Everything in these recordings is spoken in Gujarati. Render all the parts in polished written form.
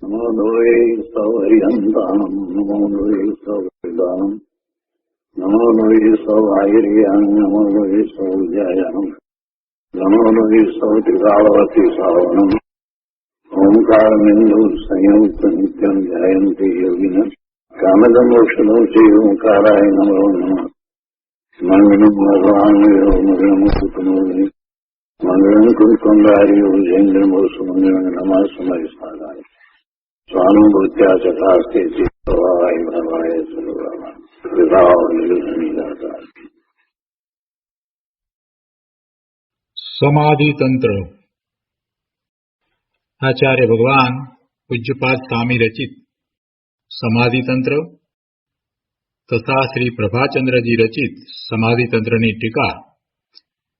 નમો લોહે સૌર્યંતામ નમો લોહે સૌદામ નમો લોહે સૌર્યામ નમો લોહે સૌજયામ નમો લોહે સૌત્રિકાવતી સાવનમ ઓમકાર બિંદુ સંયુક્ત નિત્યમ જયંતિ યોગિન કામદમોક્ષનો છે ઓંકારાય નમો નમઃ મંગલમ ભગવાન મંગલમ કુટુંબી મંગલમ કુંડારી જૈન્દ્રમોષ મંગલમ નમઃ સમય સાધાય સ્વાનુભૂત્યા ચકાસ્તે ચિત્તવાય ભવાય સર્વમાં વિભાવ નિર્ગુણિદાતા. સમાધિ તંત્ર આચાર્ય ભગવાન પૂજ્યપાદ સ્વામી રચિત સમાધિ તંત્ર તથા શ્રી પ્રભાચંદ્રજી રચિત સમાધિ તંત્રની ટીકા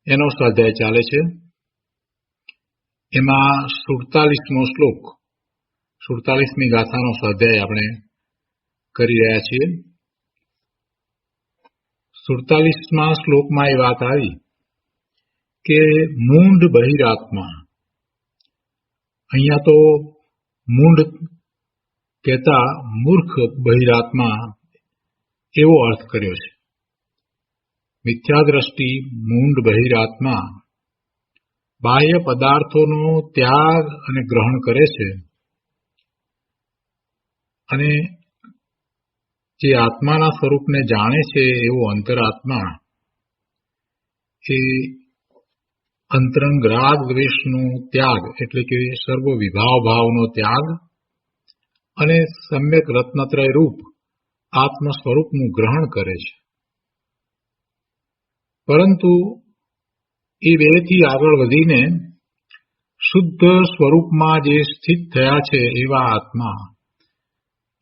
એનો સ્વાધ્યાય ચાલે છે. એમાં 47મો શ્લોક 47મી ગાથાનો સ્વાધ્યાય આપણે કરી રહ્યા છીએ. 47મા શ્લોકમાં એ વાત આવી કે મૂંઢ બહિરાત્મા. અહીંયા તો મૂંઢ કહેતા મૂર્ખ બહિરાત્મા એવો અર્થ કર્યો છે. મિથ્યાદ્રષ્ટિ મૂંઢ બહિરાત્મા બાહ્ય પદાર્થોનો ત્યાગ અને ગ્રહણ કરે છે અને જે આત્માના સ્વરૂપને જાણે છે એવો અંતરાત્મા એ અંતરંગ રાગ દ્વેષનો ત્યાગ એટલે કે સર્વ વિભાવ ભાવનો ત્યાગ અને સમ્યક રત્નત્રય રૂપ આત્મ સ્વરૂપનું ગ્રહણ કરે છે. પરંતુ એ બેથી આગળ વધીને શુદ્ધ સ્વરૂપમાં જે સ્થિત થયા છે એવા આત્મા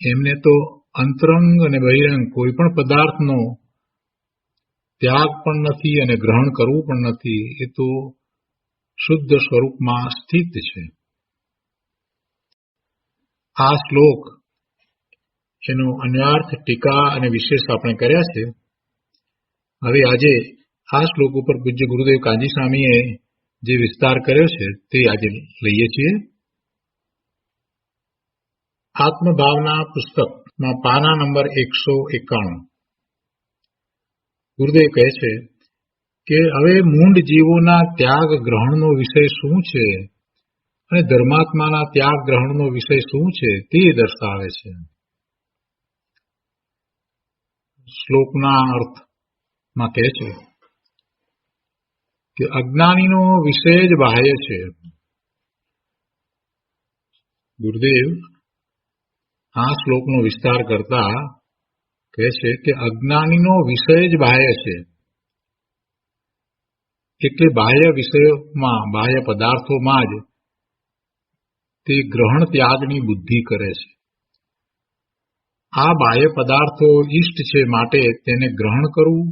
એમને તો અંતરંગ અને બહિરંગ કોઈ પણ પદાર્થનો ત્યાગ પણ નથી અને ગ્રહણ કરવું પણ નથી. એ તો શુદ્ધ સ્વરૂપમાં સ્થિત છે. આ શ્લોક એનો અન્વયાર્થ ટીકા અને વિશેષ આપણે કર્યા છે. હવે આજે આ શ્લોક ઉપર પૂજ્ય ગુરુદેવ કાંજી સ્વામીએ જે વિસ્તાર કર્યો છે તે આજે લઈએ છીએ. આત્મભાવના પુસ્તકમાં પાના નંબર 191 ગુરુદેવ કહે છે કે હવે મૂંઢ જીવોના ત્યાગ ગ્રહણનો વિષય શું છે અને ધર્માત્માના ત્યાગ ગ્રહણનો વિષય શું છે તે દર્શાવે છે. શ્લોકના અર્થમાં કહે છે કે અજ્ઞાનીનો વિષય જ બાહ્ય છે. ગુરુદેવ આ શ્લોકનો વિસ્તાર કરતા કહે છે કે અજ્ઞાનીનો વિષય જ બાહ્ય છે એટલે બાહ્ય વિષયોમાં બાહ્ય પદાર્થોમાં જ તે ગ્રહણ ત્યાગની બુદ્ધિ કરે છે. આ બાહ્ય પદાર્થો ઇષ્ટ છે માટે તેને ગ્રહણ કરવું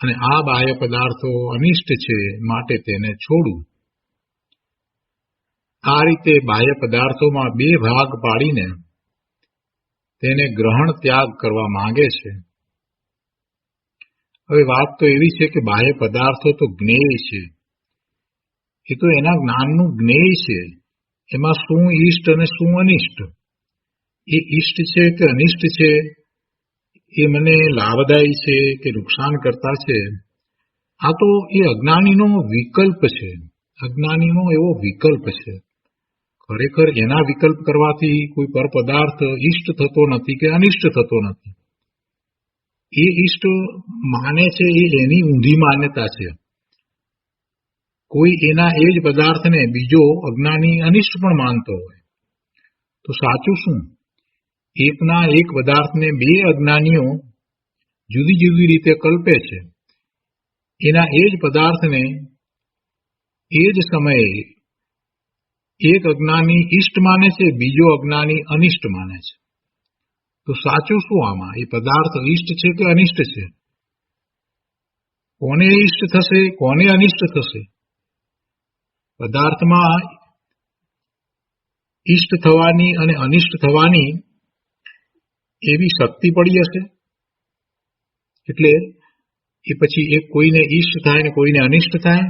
અને આ બાહ્ય પદાર્થો અનિષ્ટ છે માટે તેને છોડવું. આ રીતે બાહ્ય પદાર્થોમાં બે ભાગ પાડીને તેને ગ્રહણ ત્યાગ કરવા માંગે છે. હવે વાત તો એવી છે કે બાહ્ય પદાર્થો તો જ્ઞેય છે. એ તો એના જ્ઞાનનું જ્ઞેય છે. એમાં શું ઇષ્ટ અને શું અનિષ્ટ, એ ઇષ્ટ છે કે અનિષ્ટ છે, એ મને લાભદાયી છે કે નુકસાન કરતા છે, આ તો એ અજ્ઞાનીનો વિકલ્પ છે. અજ્ઞાનીનો એવો વિકલ્પ છે. ખરેખર એના વિકલ્પ કરવાથી કોઈ પર પદાર્થ ઇષ્ટ થતો નથી કે અનિષ્ટ થતો નથી. એ ઇષ્ટ માને છે એ એની ઊંધી માન્યતા છે. કોઈ એના એ જ પદાર્થને બીજો અજ્ઞાની અનિષ્ટ પણ માનતો હોય તો સાચું શું? એકના એક પદાર્થને બે અજ્ઞાનીઓ જુદી જુદી રીતે કલ્પે છે. એના એ જ પદાર્થને એ જ સમયે એક અજ્ઞાની ઇષ્ટ માને છે, બીજો અજ્ઞાની અનિષ્ટ માને છે. તો સાચું શું આમાં? એ પદાર્થ ઇષ્ટ છે કે અનિષ્ટ છે? કોને ઇષ્ટ થશે, કોને અનિષ્ટ થશે? પદાર્થમાં ઇષ્ટ થવાની અને અનિષ્ટ થવાની એવી શક્તિ પડી હશે એટલે એ પછી એક કોઈને ઇષ્ટ થાય ને કોઈને અનિષ્ટ થાય.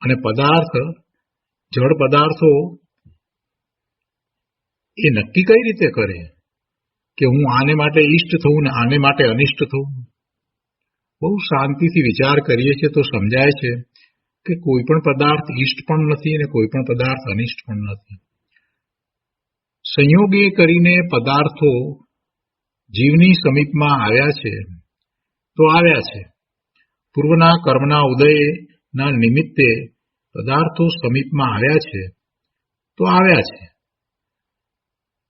અને પદાર્થ, જળ પદાર્થો એ નક્કી કઈ રીતે કરે કે હું આને માટે ઈષ્ટ થવું ને આને માટે અનિષ્ટ થવું? બહુ શાંતિથી વિચાર કરીએ છીએ તો સમજાય છે કે કોઈ પણ પદાર્થ ઈષ્ટ પણ નથી અને કોઈ પણ પદાર્થ અનિષ્ટ પણ નથી. સંયોગે કરીને પદાર્થો જીવની સમીપમાં આવ્યા છે તો આવ્યા છે. પૂર્વના કર્મના ઉદયના નિમિત્તે પદાર્થો સમીપમાં આવ્યા છે તો આવ્યા છે.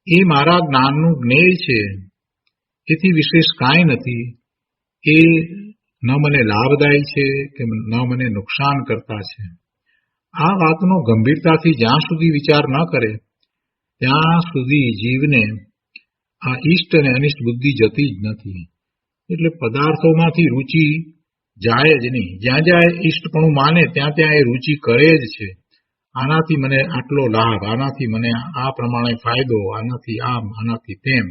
એ મારા જ્ઞાનનું જ્ઞેય છે, એથી વિશેષ કાંઈ નથી. એ ન મને લાભદાયી છે કે ન મને નુકસાન કરતા છે. આ વાતનો ગંભીરતાથી જ્યાં સુધી વિચાર ન કરે ત્યાં સુધી જીવને આ ઈષ્ટ અને અનિષ્ટ બુદ્ધિ જતી જ નથી. એટલે પદાર્થોમાંથી રુચિ જાય જ નહીં. જ્યાં જ્યાં ઈષ્ટપણું માને ત્યાં ત્યાં એ રુચિ કરે જ છે. આનાથી મને આટલો લાભ, આનાથી મને આ પ્રમાણે ફાયદો, આનાથી આમ, આનાથી તેમ.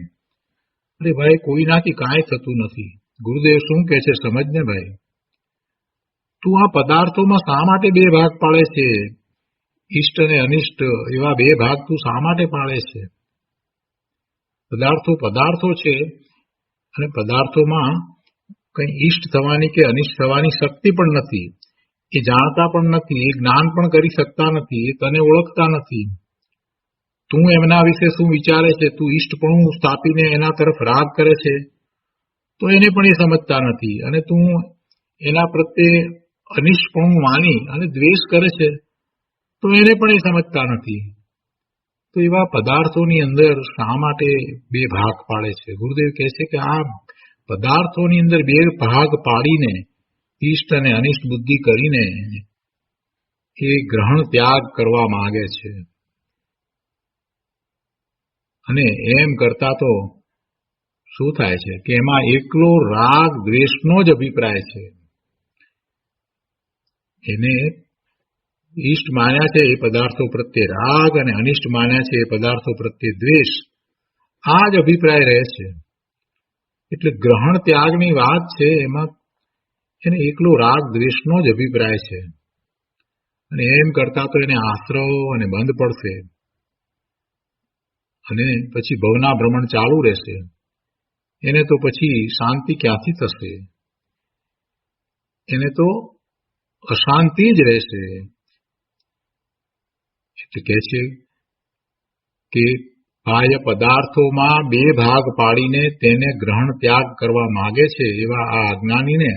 અરે ભાઈ, કોઈનાથી કાંઈ થતું નથી. ગુરુદેવ શું કહે છે સમજને ભાઈ. તું આ પદાર્થોમાં શા માટે બે ભાગ પાડે છે? ઈષ્ટ અને અનિષ્ટ એવા બે ભાગ તું શા માટે પાડે છે? પદાર્થો છે અને પદાર્થોમાં કઈ ઈષ્ટ થવાની કે અનિષ્ટ થવાની શક્તિ પણ નથી. એ જાણતા પણ નથી, એ જ્ઞાન પણ કરી શકતા નથી, એ તને ઓળખતા નથી. તું એમના વિશે શું વિચારે છે? તું ઈષ્ટપણું સ્થાપીને એના તરફ રાગ કરે છે તો એને પણ એ સમજતા નથી. અને તું એના પ્રત્યે અનિષ્ટપણું માની અને દ્વેષ કરે છે તો એને પણ એ સમજતા નથી. તો એવા પદાર્થોની અંદર શા માટે બે ભાગ પાડે છે? ગુરુદેવ કહે છે કે આ પદાર્થોની અંદર બે ભાગ પાડીને ઈષ્ટ અને અનિષ્ટ બુદ્ધિ કરીને એ ગ્રહણ ત્યાગ કરવા માંગે છે. અને એમ કરતા તો શું થાય છે કે એમાં એકલો રાગ દ્વેષનો જ અભિપ્રાય છે. એને ઈષ્ટ માન્યા છે એ પદાર્થો પ્રત્યે રાગ અને અનિષ્ટ માન્યા છે એ પદાર્થો પ્રત્યે દ્વેષ, આ જ અભિપ્રાય રહે છે. એટલે ગ્રહણ ત્યાગની વાત છે એમાં એને એકલો રાગ દ્વેષનો જ અભિપ્રાય છે. અને એમ કરતા તો એને આશ્રવ અને બંધ પડશે અને પછી ભવના ભ્રમણ ચાલુ રહેશે. એને તો પછી શાંતિ ક્યાંથી થશે? એને તો અશાંતિ જ રહેશે. એટલે કહે છે કે બાહ્ય પદાર્થોમાં બે ભાગ પાડીને તેને ગ્રહણ ત્યાગ કરવા માંગે છે એવા આ અજ્ઞાનીને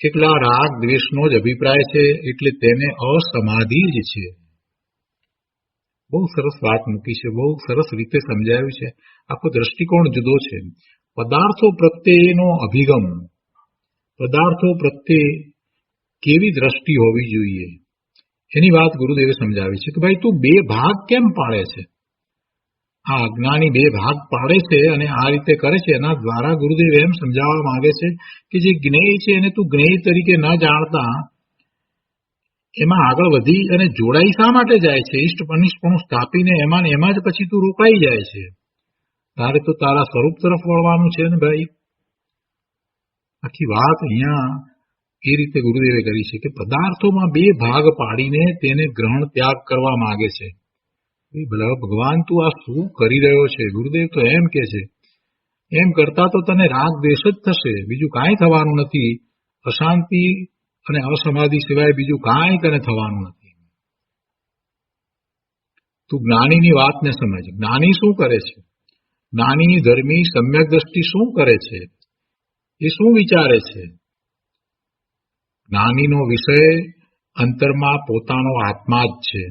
એકલા રાગ દ્વેષનો જ અભિપ્રાય છે, એટલે તેને અસમાધિ જ છે. બહુ સરસ વાત મૂકી છે, બહુ સરસ રીતે સમજાવ્યું છે. આખો દ્રષ્ટિકોણ જુદો છે. પદાર્થો પ્રત્યેનો અભિગમ, પદાર્થો પ્રત્યે કેવી દ્રષ્ટિ હોવી જોઈએ એની વાત ગુરુદેવે સમજાવી છે. કે ભાઈ તું બે ભાગ કેમ પાડે છે? આ અજ્ઞાની બે ભાગ પાડે છે અને આ રીતે કરે છે. એના દ્વારા ગુરુદેવ એમ સમજાવવા માંગે છે કે જે જ્ઞેય છે એને તું જ્ઞેય તરીકે ન જાણતા એમાં આગળ વધી અને જોડાઈ શા માટે જાય છે? ઈષ્ટ અનિષ્ટપણું સ્થાપીને એમાં ને એમાં જ પછી તું રોકાઈ જાય છે. તારે તો તારા સ્વરૂપ તરફ વળવાનું છે ને ભાઈ. આખી વાત અહીંયા એ રીતે ગુરુદેવે કરી છે કે પદાર્થોમાં બે ભાગ પાડીને તેને ગ્રહણ ત્યાગ કરવા માંગે છે. ભગવાન તું આ શું કરી રહ્યો છે? ગુરુદેવ તો એમ કે છે એમ કરતા તો તને રાગ દ્વેષ જ થશે, બીજું કાંઈ થવાનું નથી. અશાંતિ અને અસમાધિ સિવાય બીજું કાંઈ તને થવાનું નથી. તું જ્ઞાનીની વાતને સમજ. જ્ઞાની શું કરે છે? જ્ઞાની ધર્મી સમ્યક દ્રષ્ટિ શું કરે છે? એ શું વિચારે છે? જ્ઞાનીનો વિષય અંતરમાં પોતાનો આત્મા જ છે.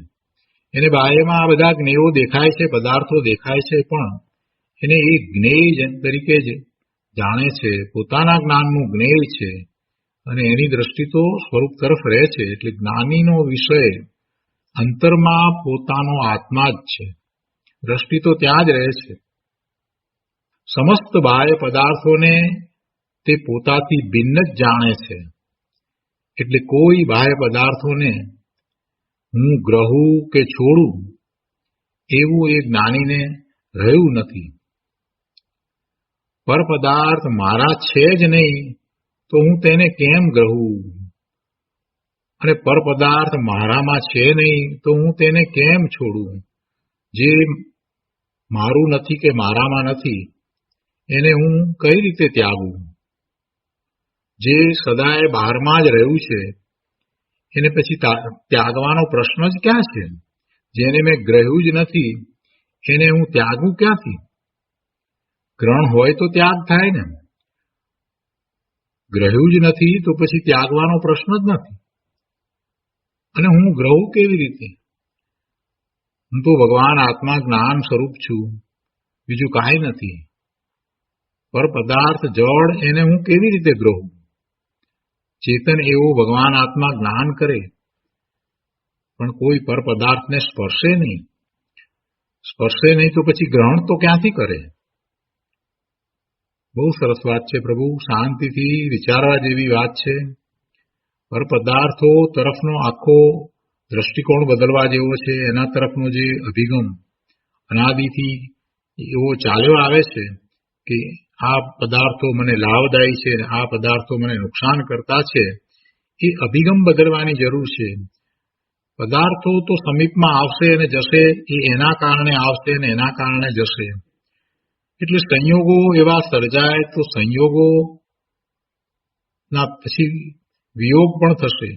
એને બાહ્યમાં આ બધા જ્ઞેયો દેખાય છે, પદાર્થો દેખાય છે, પણ એને એ જ્ઞેય તરીકે જ જાણે છે. પોતાના જ્ઞાનનું જ્ઞેય છે અને એની દ્રષ્ટિ તો સ્વરૂપ તરફ રહે છે. એટલે જ્ઞાનીનો વિષય અંતરમાં પોતાનો આત્મા જ છે. દ્રષ્ટિ તો ત્યાં જ રહે છે. સમસ્ત બાહ્ય પદાર્થોને તે પોતાથી ભિન્ન જ જાણે છે. એટલે કોઈ બાહ્ય પદાર્થોને હું ગ્રહું કે છોડું એવું એ જ્ઞાનીને રહ્યું નથી. પર પદાર્થ મારા છે જ નહીં તો હું તેને કેમ ગ્રહું, અને પર પદાર્થ મારામાં છે નહીં તો હું તેને કેમ છોડું? જે મારું નથી કે મારામાં નથી એને હું કઈ રીતે ત્યાગું? જે સદાય બહારમાં જ રહ્યું છે એને પછી ત્યાગવાનો પ્રશ્ન જ ક્યાં છે? જેને મેં ગ્રહ્યું જ નથી એને હું ત્યાગું ક્યાંથી? ગ્રહણ હોય તો ત્યાગ થાય ને. ગ્રહ્યું જ નથી તો પછી ત્યાગવાનો પ્રશ્ન જ નથી. અને હું ગ્રહું કેવી રીતે? હું તો ભગવાન આત્મા જ્ઞાન સ્વરૂપ છું, બીજું કાંઈ નથી. પર પદાર્થ જળ એને હું કેવી રીતે ગ્રહું? ચેતન એવો ભગવાન આત્મા જ્ઞાન કરે પણ કોઈ પર પદાર્થને સ્પર્શે નહીં. સ્પર્શે નહીં તો પછી ગ્રહણ તો ક્યાંથી કરે? બહુ સરસ વાત છે પ્રભુ, શાંતિથી વિચારવા જેવી વાત છે. પર પદાર્થો તરફનો આખો દ્રષ્ટિકોણ બદલવા જેવો છે. એના તરફનો જે અભિગમ અનાદિથી એવો ચાલ્યો આવે છે કે આ પદાર્થો મને લાભદાયી છે, આ પદાર્થો મને નુકસાન કરતા છે, એ અભિગમ બદલવાની જરૂર છે. પદાર્થો તો સમીપમાં આવશે અને જશે, એ એના કારણે આવશે અને એના કારણે જશે. એટલે સંયોગો એવા સર્જાય તો સંયોગોના પછી વિયોગ પણ થશે.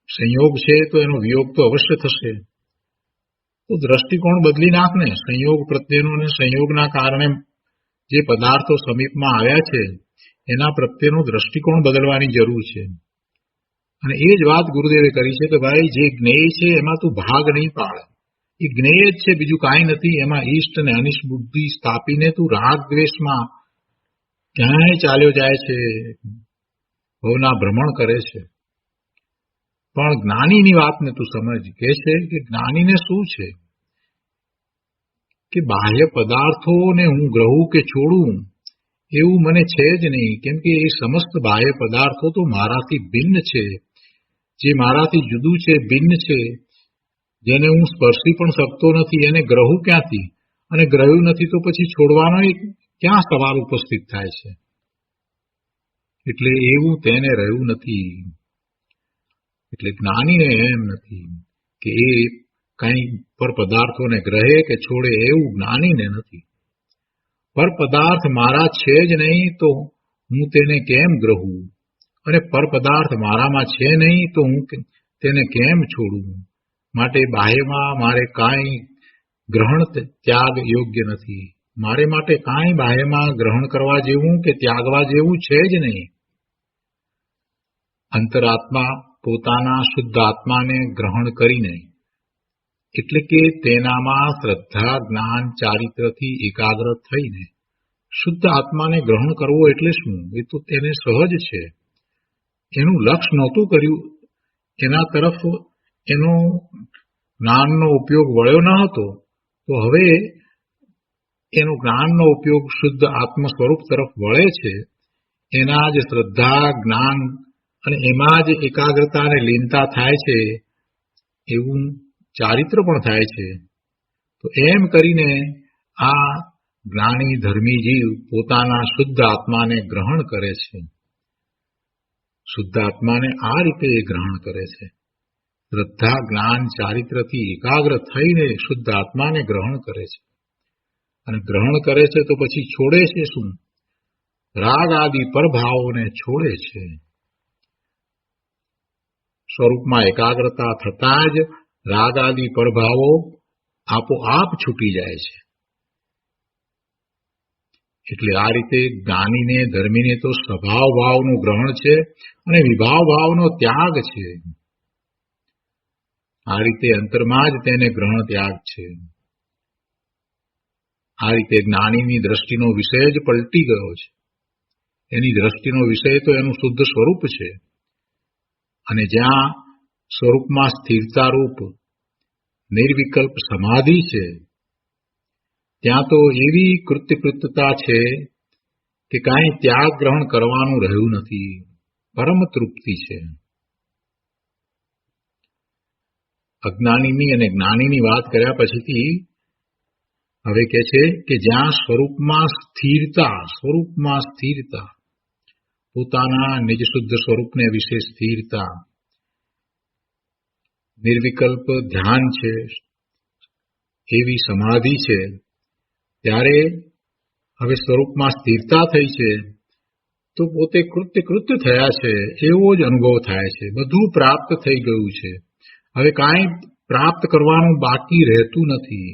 સંયોગ છે તો એનો વિયોગ તો અવશ્ય થશે. તો દ્રષ્ટિકોણ બદલી નાખ ને સંયોગ પ્રત્યેનો, અને સંયોગના કારણે જે પદાર્થો સમીપમાં આવ્યા છે એના પ્રત્યેનો દ્રષ્ટિકોણ બદલવાની જરૂર છે. અને એ જ વાત ગુરુદેવે કરી છે કે ભાઈ જે જ્ઞેય છે એમાં તું ભાગ નહીં પાડ. એ જ્ઞેય જ છે, બીજું કાંઈ નથી. એમાં ઈષ્ટ અને અનિષ્ટ બુદ્ધિ સ્થાપીને તું રાગ દ્વેષમાં ક્યાંય ચાલ્યો જાય છે, ભવના ભ્રમણ કરે છે. પણ જ્ઞાનીની વાતને તું સમજ. કે છે કે જ્ઞાનીને શું છે કે બાહ્ય પદાર્થોને હું ગ્રહું કે છોડું એવું મને છે જ નહીં. કેમ કે એ સમસ્ત બાહ્ય પદાર્થો તો મારાથી ભિન્ન છે, જે મારાથી જુદું છે, ભિન્ન છે, જેને હું સ્પર્શી પણ શકતો નથી. એને ગ્રહું ક્યાંથી? અને ગ્રહ્યું નથી તો પછી છોડવાનો ક્યાં સવાલ ઉપસ્થિત થાય છે? એટલે એવું તેને રહ્યું નથી. એટલે જ્ઞાનીને એમ નથી કે એ કઈ પર પદાર્થોને ગ્રહે કે છોડે, એવું જ્ઞાનીને નથી. પર પદાર્થ મારા છે જ નહીં તો હું તેને કેમ ગ્રહું? અને પર પદાર્થ મારામાં છે નહીં તો હું તેને કેમ છોડું? માટે બાહ્યમાં મારે કાંઈ ગ્રહણ ત્યાગ યોગ્ય નથી. મારે માટે કાંઈ બાહ્યમાં ગ્રહણ કરવા જેવું કે ત્યાગવા જેવું છે જ નહીં. અંતરાત્મા પોતાના શુદ્ધ આત્માને ગ્રહણ કરીને, એટલે કે તેનામાં શ્રદ્ધા જ્ઞાન ચારિત્રથી એકાગ્ર થઈને શુદ્ધ આત્માને ગ્રહણ કરવો એટલે શું? એ તો તેને સહજ છે. એનું લક્ષ્ય નહોતું કર્યું, એના તરફ એનો જ્ઞાનનો ઉપયોગ વળ્યો ન હતો, તો હવે એનો જ્ઞાનનો ઉપયોગ શુદ્ધ આત્મ સ્વરૂપ તરફ વળે છે. એના જ શ્રદ્ધા જ્ઞાન અને એમાં જ એકાગ્રતા અને લીનતા થાય છે, એવું ચારિત્ર પણ થાય છે. તો એમ કરીને આ જ્ઞાની ધર્મી જીવ પોતાના શુદ્ધ આત્માને ગ્રહણ કરે છે. શુદ્ધ આત્માને આ રીતે ગ્રહણ કરે છે. શ્રદ્ધા જ્ઞાન ચારિત્રથી એકાગ્ર થઈને શુદ્ધ આત્માને ગ્રહણ કરે છે. અને ગ્રહણ કરે છે તો પછી છોડે છે શું? રાગ આદિ પરભાવોને છોડે છે. સ્વરૂપમાં એકાગ્રતા થતાં જ રાગ આદિ પરભાવો આપોઆપ છૂટી જાય છે. એટલે આ રીતે જ્ઞાનીને ધર્મીને તો સ્વભાવ ભાવનું ગ્રહણ છે અને વિભાવ ભાવનો ત્યાગ છે. આ રીતે અંતરમાં જ તેને ગ્રહણ ત્યાગ છે. આ રીતે જ્ઞાનીની દ્રષ્ટિનો વિષય જ પલટી ગયો છે. એની દ્રષ્ટિનો વિષય તો એનું શુદ્ધ સ્વરૂપ છે. અને જ્યાં સ્વરૂપમાં સ્થિરતારૂપ નિર્વિકલ્પ સમાધિ છે, ત્યાં તો એવી કૃત્યકૃત્યતા છે કે કાંઈ ત્યાગ ગ્રહણ કરવાનું રહ્યું નથી. પરમ તૃપ્તિ છે. અજ્ઞાનીની અને જ્ઞાનીની વાત કર્યા પછીથી હવે કહે છે કે જ્યાં સ્વરૂપમાં સ્થિરતા પોતાના નિજ શુદ્ધ સ્વરૂપને વિશે સ્થિરતા, નિર્વિકલ્પ ધ્યાન છે, એવી સમાધિ છે, ત્યારે હવે સ્વરૂપમાં સ્થિરતા થઈ છે તો પોતે કૃત્ય થયા છે એવો જ અનુભવ થાય છે. બધું પ્રાપ્ત થઈ ગયું છે. હવે કાંઈ પ્રાપ્ત કરવાનું બાકી રહેતું નથી.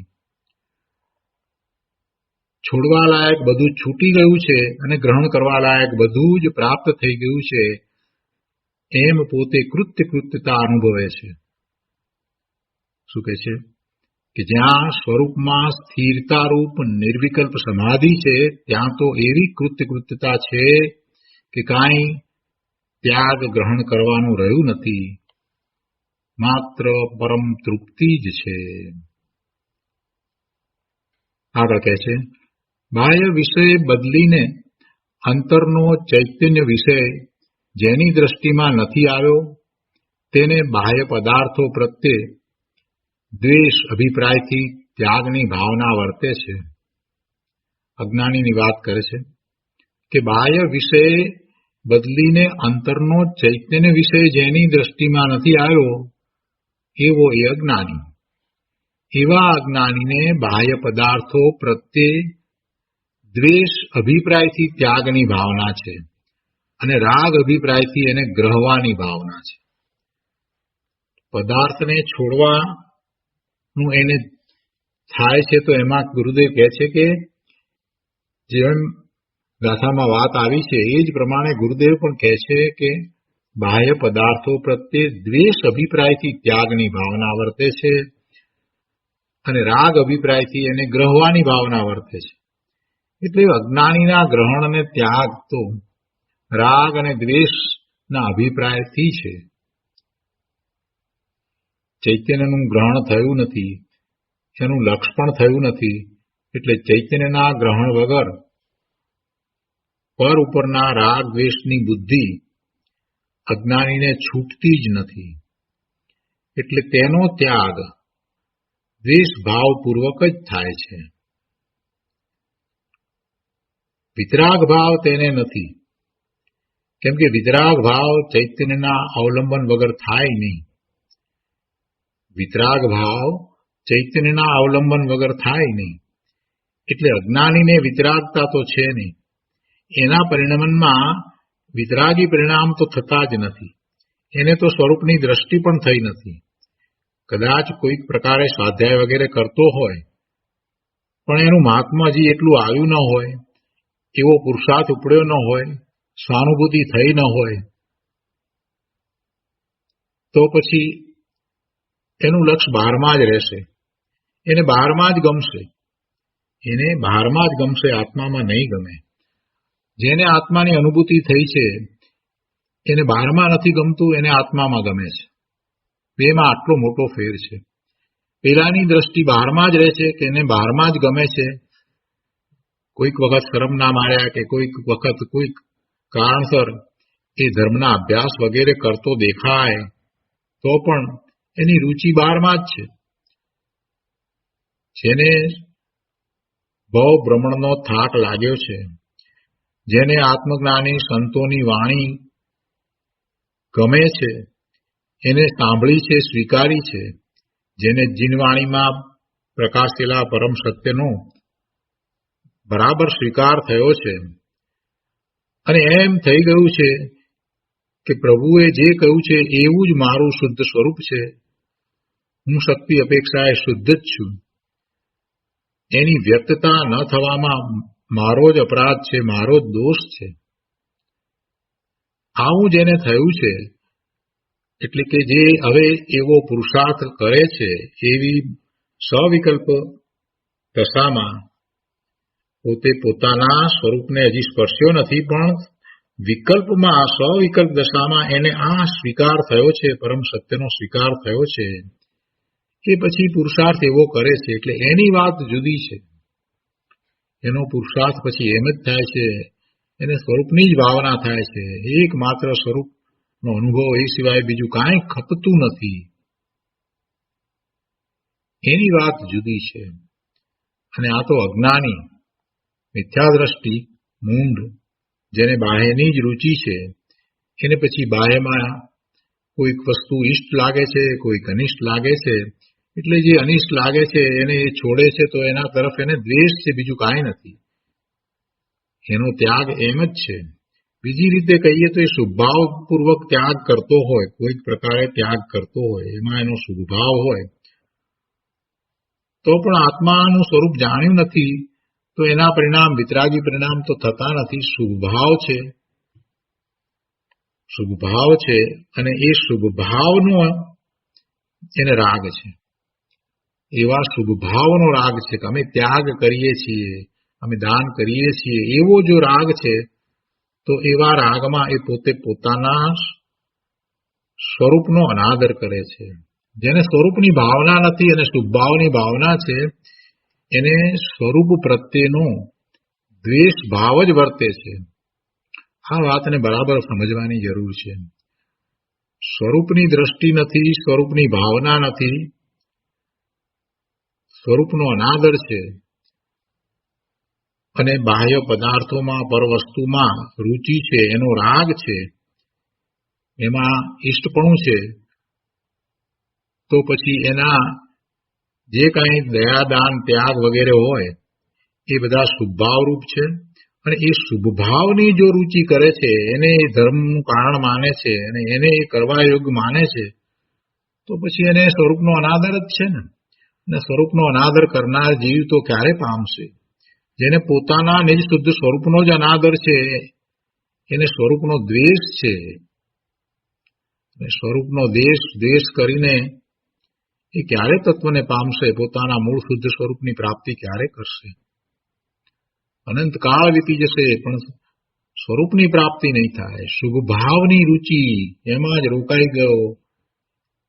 છોડવા લાયક બધું છૂટી ગયું છે અને ગ્રહણ કરવા લાયક બધું જ પ્રાપ્ત થઈ ગયું છે, એમ પોતે કૃત્યતા અનુભવે છે. શું કહે છે કે જ્યાં સ્વરૂપમાં સ્થિરતારૂપ નિર્વિકલ્પ સમાધિ છે ત્યાં તો એવી કૃત્યતા છે કે કાંઈ ત્યાગ ગ્રહણ કરવાનું રહ્યું નથી, માત્ર પરમ તૃપ્તિ જ છે. આગળ કહે છે, બાહ્ય વિષય બદલીને અંતરનો ચૈતન્ય વિષય જેની દ્રષ્ટિમાં નથી આવ્યો તેને બાહ્ય પદાર્થો પ્રત્યે દ્વેષ અભિપ્રાયથી ત્યાગની ભાવના વર્તે છે. અજ્ઞાનીની વાત કરે છે કે બાહ્ય વિષય બદલીને અંતરનો ચૈતન્ય વિષય જેની દ્રષ્ટિમાં નથી આવ્યો એવો એ અજ્ઞાની. એવા અજ્ઞાનીને બાહ્ય પદાર્થો પ્રત્યે દ્વેષ અભિપ્રાયથી ત્યાગની ભાવના છે અને રાગ અભિપ્રાયથી એને ગ્રહવાની ભાવના છે. પદાર્થને છોડવાનું એને થાય છે તો એમાં ગુરુદેવ કહે છે કે જેમ ગાથામાં વાત આવી છે એ જ પ્રમાણે ગુરુદેવ પણ કહે છે કે બાહ્ય પદાર્થો પ્રત્યે દ્વેષ અભિપ્રાયથી ત્યાગની ભાવના વર્તે છે અને રાગ અભિપ્રાયથી એને ગ્રહવાની ભાવના વર્તે છે. એટલે અજ્ઞાનીના ગ્રહણ અને ત્યાગ તો રાગ અને દ્વેષના અભિપ્રાયથી છે. ચૈતન્યનું ગ્રહણ થયું નથી, એનું લક્ષ પણ થયું નથી, એટલે ચૈતન્યના ગ્રહણ વગર પર ઉપરના રાગ દ્વેષની બુદ્ધિ અજ્ઞાનીને છૂટતી જ નથી. એટલે તેનો ત્યાગ દ્વેષ ભાવપૂર્વક જ થાય છે. વિતરાગ ભાવ તેને નથી, કેમ કે વિતરાગ ભાવ ચૈતન્યના અવલંબન વગર થાય નહીં. વિતરાગ ભાવ ચૈતન્યના અવલંબન વગર થાય નહીં. એટલે અજ્ઞાનીને વિતરાગતા તો છે નહીં. એના પરિણમનમાં વિતરાગી પરિણામ તો થતા જ નથી. એને તો સ્વરૂપની દ્રષ્ટિ પણ થઈ નથી. કદાચ કોઈક પ્રકારે સ્વાધ્યાય વગેરે કરતો હોય પણ એનું મહાત્મા હજી એટલું આવ્યું ન હોય, એવો પુરુષાર્થ ઉપડ્યો ન હોય, સહાનુભૂતિ થઈ ન હોય, તો પછી એનું લક્ષ્ય બહારમાં જ રહેશે. એને બહારમાં જ ગમશે. એને બહારમાં જ ગમશે, આત્મામાં નહીં ગમે. જેને આત્માની અનુભૂતિ થઈ છે એને બહારમાં નથી ગમતું, એને આત્મામાં ગમે છે. બેમાં આટલો મોટો ફેર છે. પેલાની દ્રષ્ટિ બહારમાં જ રહે છે કે એને બહારમાં જ ગમે છે. કોઈક વખત શરમના માર્યા કે કોઈક વખત કોઈક કારણસર એ ધર્મના અભ્યાસ વગેરે કરતો દેખાય તો પણ એની રુચિ બહારમાં જ છે. જેને ભવ ભ્રમણનો થાક લાગ્યો છે, જેને આત્મજ્ઞાની સંતોની વાણી ગમે છે, એને સાંભળી છે, સ્વીકારી છે, જેને જીનવાણીમાં પ્રકાશેલા પરમ સત્યનો બરાબર સ્વીકાર થયો છે અને એમ થઈ ગયું છે કે પ્રભુએ જે કહ્યું છે એવું જ મારું શુદ્ધ સ્વરૂપ છે, હું શક્તિ અપેક્ષાએ શુદ્ધ જ છું, એની વ્યક્તતા ન થવામાં મારો જ અપરાધ છે, મારો જ દોષ છે. આવું જેને થયું છે, એટલે કે જે હવે એવો પુરુષાર્થ કરે છે, એવી સવિકલ્પ દશામાં પોતે પોતાના સ્વરૂપને હજી સ્પર્શ્યો નથી, પણ વિકલ્પમાં સવિકલ્પ દશામાં એને આ સ્વીકાર થયો છે, પરમ સત્યનો સ્વીકાર થયો છે. એ પછી પુરુષાર્થ એવો કરે છે, એટલે એની વાત જુદી છે. એનો પુરુષાર્થ પછી એમ જ થાય છે, એને સ્વરૂપની જ ભાવના થાય છે. એકમાત્ર સ્વરૂપનો અનુભવ એ સિવાય બીજું કાંઈ ખપતું નથી. એની વાત જુદી છે. અને આ તો અજ્ઞાની, મિથ્યાદ્રષ્ટિ, મૂંઢ, જેને બાહ્યની જ રુચિ છે, એને પછી બાહ્યમાં કોઈક વસ્તુ ઇષ્ટ લાગે છે, કોઈક અનિષ્ટ લાગે છે, એટલે જે અનિષ્ટ લાગે છે એને એ છોડે છે તો એના તરફ એને દ્વેષ છે, બીજું કાંઈ નથી. એનો ત્યાગ એમ જ છે. બીજી રીતે કહીએ તો એ શુભભાવપૂર્વક ત્યાગ કરતો હોય, કોઈક પ્રકારે ત્યાગ કરતો હોય, એમાં એનો શુભભાવ હોય, તો પણ આત્માનું સ્વરૂપ જાણ્યું નથી તો એના પરિણામ વિતરાગી પરિણામ તો થતા નથી. શુભભાવ છે અને એ શુભભાવનો એને રાગ છે. એવા શુભભાવનો રાગ છે કે અમે ત્યાગ કરીએ છીએ, અમે દાન કરીએ છીએ, એવો જો રાગ છે તો એવા રાગમાં એ પોતે પોતાના સ્વરૂપનો અનાદર કરે છે. જેને સ્વરૂપની ભાવના નથી અને શુભભાવની ભાવના છે એને સ્વરૂપ પ્રત્યેનો દ્વેષ ભાવ જ વર્તે છે. આ વાતને બરાબર સમજવાની જરૂર છે. સ્વરૂપની દ્રષ્ટિ નથી, સ્વરૂપની ભાવના નથી, સ્વરૂપનો અનાદર છે અને બાહ્ય પદાર્થોમાં, પરવસ્તુમાં રુચિ છે, એનો રાગ છે, એમાં ઇષ્ટપણું છે, તો પછી એના જે કાંઈ દયાદાન ત્યાગ વગેરે હોય એ બધા શુભભાવરૂપ છે. અને એ શુભભાવની જો રુચિ કરે છે, એને એ ધર્મનું કારણ માને છે અને એને એ કરવા યોગ્ય માને છે, તો પછી એને સ્વરૂપનો અનાદર જ છે ને. અને સ્વરૂપનો અનાદર કરનાર જીવ તો ક્યારે પામશે? જેને પોતાના નિજ શુદ્ધ સ્વરૂપનો જ અનાદર છે એને સ્વરૂપનો દ્વેષ છે. અને સ્વરૂપનો દ્વેષ કરીને એ ક્યારે તત્વને પામશે? પોતાના મૂળ શુદ્ધ સ્વરૂપની પ્રાપ્તિ ક્યારે કરશે? અનંત કાળ વીતી જશે પણ સ્વરૂપની પ્રાપ્તિ નહીં થાય. શુભ ભાવની રુચિ એમાં જ રોકાઈ ગયો,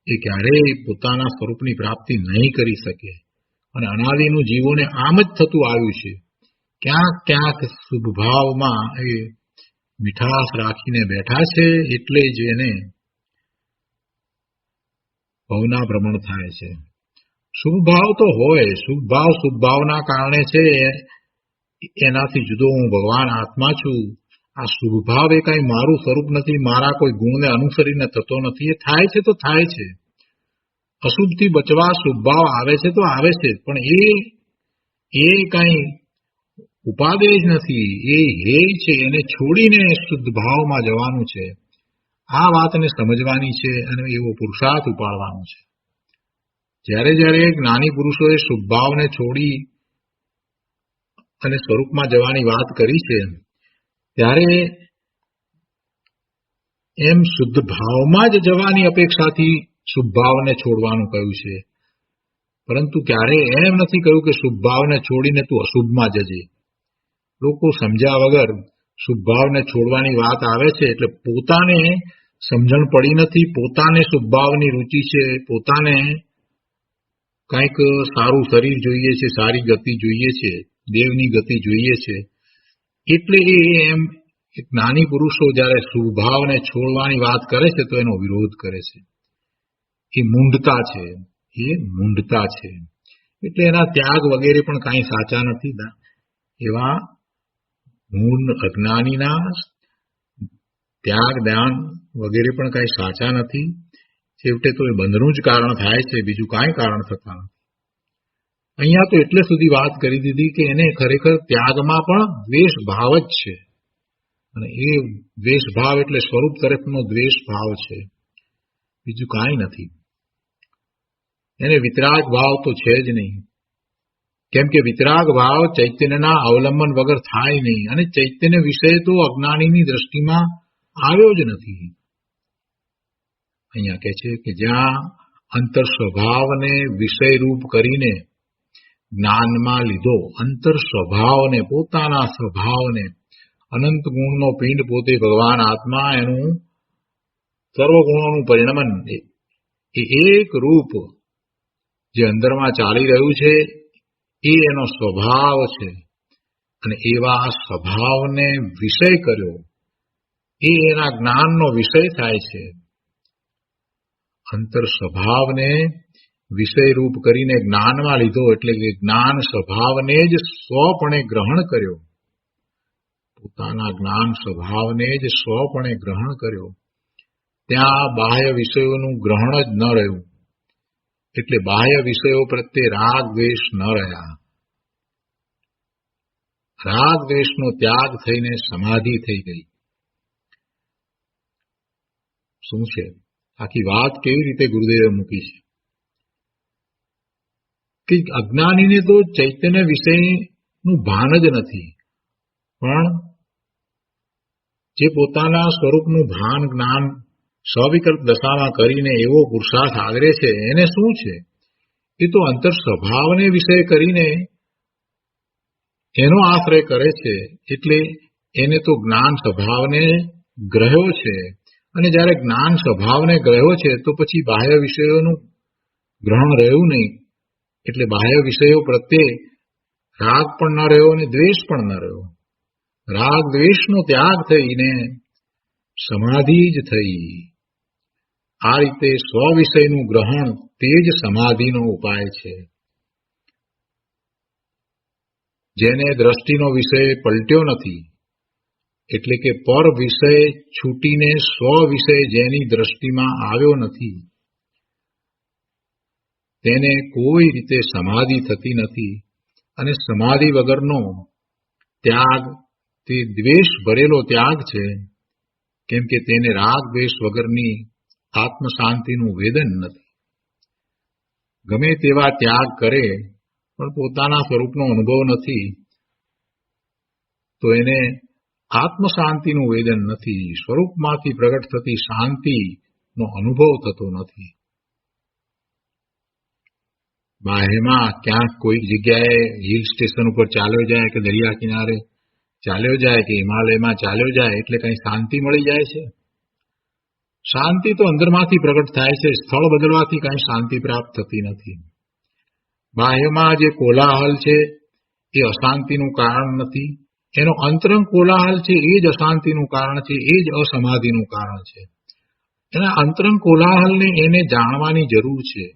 એ ક્યારેય પોતાના સ્વરૂપની પ્રાપ્તિ નહીં કરી શકે. અને અનાદિનું જીવોને આમ જ થતું આવ્યું છે. ક્યાંક ક્યાંક શુભ ભાવમાં એ મીઠાશ રાખીને બેઠા છે, એટલે જ એને ભવના ભ્રમણ થાય છે. શુભ ભાવ તો હોય, શુભ ભાવના કારણે છે, એનાથી જુદો હું ભગવાન આત્મા છું. આ શુભ ભાવ એ કઈ મારું સ્વરૂપ નથી, મારા કોઈ ગુણને અનુસરીને થતો નથી. એ થાય છે તો થાય છે. અશુભથી બચવા શુભ ભાવ આવે છે તો આવે છે, પણ એ કઈ ઉપાદેય જ નથી, એ હેય છે. એને છોડીને શુદ્ધ ભાવમાં જવાનું છે. આ વાતને સમજવાની છે અને એવો પુરુષાર્થ ઉપાડવાનો છે. જ્યારે જ્યારે જ્ઞાની પુરુષોએ શુભ ભાવને છોડી અને સ્વરૂપમાં જવાની વાત કરી છે, ત્યારે એમ શુદ્ધ ભાવમાં જ જવાની અપેક્ષાથી શુભ ભાવને છોડવાનું કહ્યું છે. પરંતુ ક્યારેય એમ નથી કહ્યું કે શુભ ભાવને છોડીને તું અશુભમાં જજે. લોકો સમજ્યા વગર શુભ ભાવને છોડવાની વાત આવે છે એટલે પોતાને સમજણ પડી નથી, પોતાને શુભ ભાવની રુચિ છે, પોતાને કંઈક સારું શરીર જોઈએ છે, સારી ગતિ જોઈએ છે, દેવની ગતિ જોઈએ છે, એટલે એમ જ્ઞાની પુરુષો જ્યારે શુભ ભાવને છોડવાની વાત કરે છે તો એનો વિરોધ કરે છે. એ મૂંઢતા છે. એટલે એના ત્યાગ વગેરે પણ કાંઈ સાચા નથી. એવા મૂળ અજ્ઞાનીના ત્યાગ દાન વગેરે પણ કાંઈ સાચા નથી. છેવટે તો એ બંધનું જ કારણ થાય છે, બીજું કાંઈ કારણ થતા નથી. અહીંયા તો એટલે સુધી વાત કરી દીધી કે એને ખરેખર ત્યાગમાં પણ દ્વેષ ભાવ જ છે. અને એ દ્વેષ ભાવ એટલે સ્વરૂપ તરફનો દ્વેષ ભાવ છે, બીજું કાંઈ નથી. એને વિતરાગ ભાવ તો છે જ નહીં, કેમ કે વિતરાગ ભાવ ચૈતન્યના અવલંબન વગર થાય નહીં. અને ચૈતન્ય વિષય તો અજ્ઞાનીની દ્રષ્ટિમાં આવ્યો જ નથી. અહીંયા કહે છે કે જ્યાં અંતર સ્વભાવને વિષયરૂપ કરીને જ્ઞાનમાં લીધો, અંતર સ્વભાવને, પોતાના સ્વભાવને, અનંત ગુણનો પિંડ પોતે ભગવાન આત્મા, એનું સર્વગુણોનું પરિણમન, એ એક રૂપ જે અંદરમાં ચાલી રહ્યું છે એ એનો સ્વભાવ છે. અને એવા સ્વભાવને વિષય કર્યો, એ એના જ્ઞાનનો વિષય થાય છે. અંતર સ્વભાવને વિષયરૂપ કરીને જ્ઞાનમાં લીધો એટલે કે જ્ઞાન સ્વભાવને જ સ્વપણે ગ્રહણ કર્યો, પોતાના જ્ઞાન સ્વભાવને જ સ્વપણે ગ્રહણ કર્યો. ત્યાં બાહ્ય વિષયોનું ગ્રહણ જ ન રહ્યું. એટલે બાહ્ય વિષયો પ્રત્યે રાગ દ્વેષ ન રહ્યા. રાગ દ્વેષનો ત્યાગ થઈને સમાધિ થઈ ગઈ. શું છે આખી વાત કેવી રીતે ગુરુદેવે મૂકી છે કે અજ્ઞાનીને તો ચૈતન્ય વિષયનું ભાન જ નથી, પણ જે પોતાના સ્વરૂપનું ભાન જ્ઞાન સ્વવિકલ્પ દશામાં કરીને એવો પુરુષાર્થ આદરે છે એને શું છે? એ તો અંતર સ્વભાવને વિષય કરીને એનો આશ્રય કરે છે, એટલે એને તો જ્ઞાન સ્વભાવને ગ્રહ્યો છે. અને જ્યારે જ્ઞાન સ્વભાવને ગ્રહ્યો છે તો પછી બાહ્ય વિષયોનું ગ્રહણ રહ્યું નહીં, એટલે બાહ્ય વિષયો પ્રત્યે રાગ પણ ન રહ્યો અને દ્વેષ પણ ન રહ્યો. રાગ દ્વેષનો ત્યાગ થઈને સમાધિ જ થઈ. આ રીતે સ્વ વિષયનું ગ્રહણ તે જ સમાધિનો ઉપાય છે. જેને દ્રષ્ટિનો વિષય પલટ્યો નથી, એટલે કે પર વિષય છૂટીને સ્વ વિષય જેની દ્રષ્ટિમાં આવ્યો નથી, તેને કોઈ રીતે સમાધિ થતી નથી. અને સમાધિ વગરનો ત્યાગ તે દ્વેષ ભરેલો ત્યાગ છે, કેમ કે તેને રાગ દ્વેષ વગરની આત્મશાંતિનું વેદન નથી. ગમે તેવા ત્યાગ કરે પણ પોતાના સ્વરૂપનો અનુભવ નથી તો એને આત્મશાંતિનું વેદન નથી. સ્વરૂપમાંથી પ્રગટ થતી શાંતિનો અનુભવ થતો નથી. બાહ્યમાં ક્યાંક કોઈક જગ્યાએ હિલ સ્ટેશન ઉપર ચાલ્યો જાય કે દરિયા કિનારે ચાલ્યો જાય કે હિમાલયમાં ચાલ્યો જાય એટલે કઈ શાંતિ મળી જાય છે? શાંતિ તો અંદરમાંથી પ્રગટ થાય છે. સ્થળ બદલવાથી કઈ શાંતિ પ્રાપ્ત થતી નથી. બાહ્યમાં જે કોલાહલ છે એ અશાંતિનું કારણ નથી, એનો અંતરંગ કોલાહલ છે એ જ અશાંતિનું કારણ છે, એ જ અસમાધિનું કારણ છે. એના અંતરંગ કોલાહલને એને જાણવાની જરૂર છે.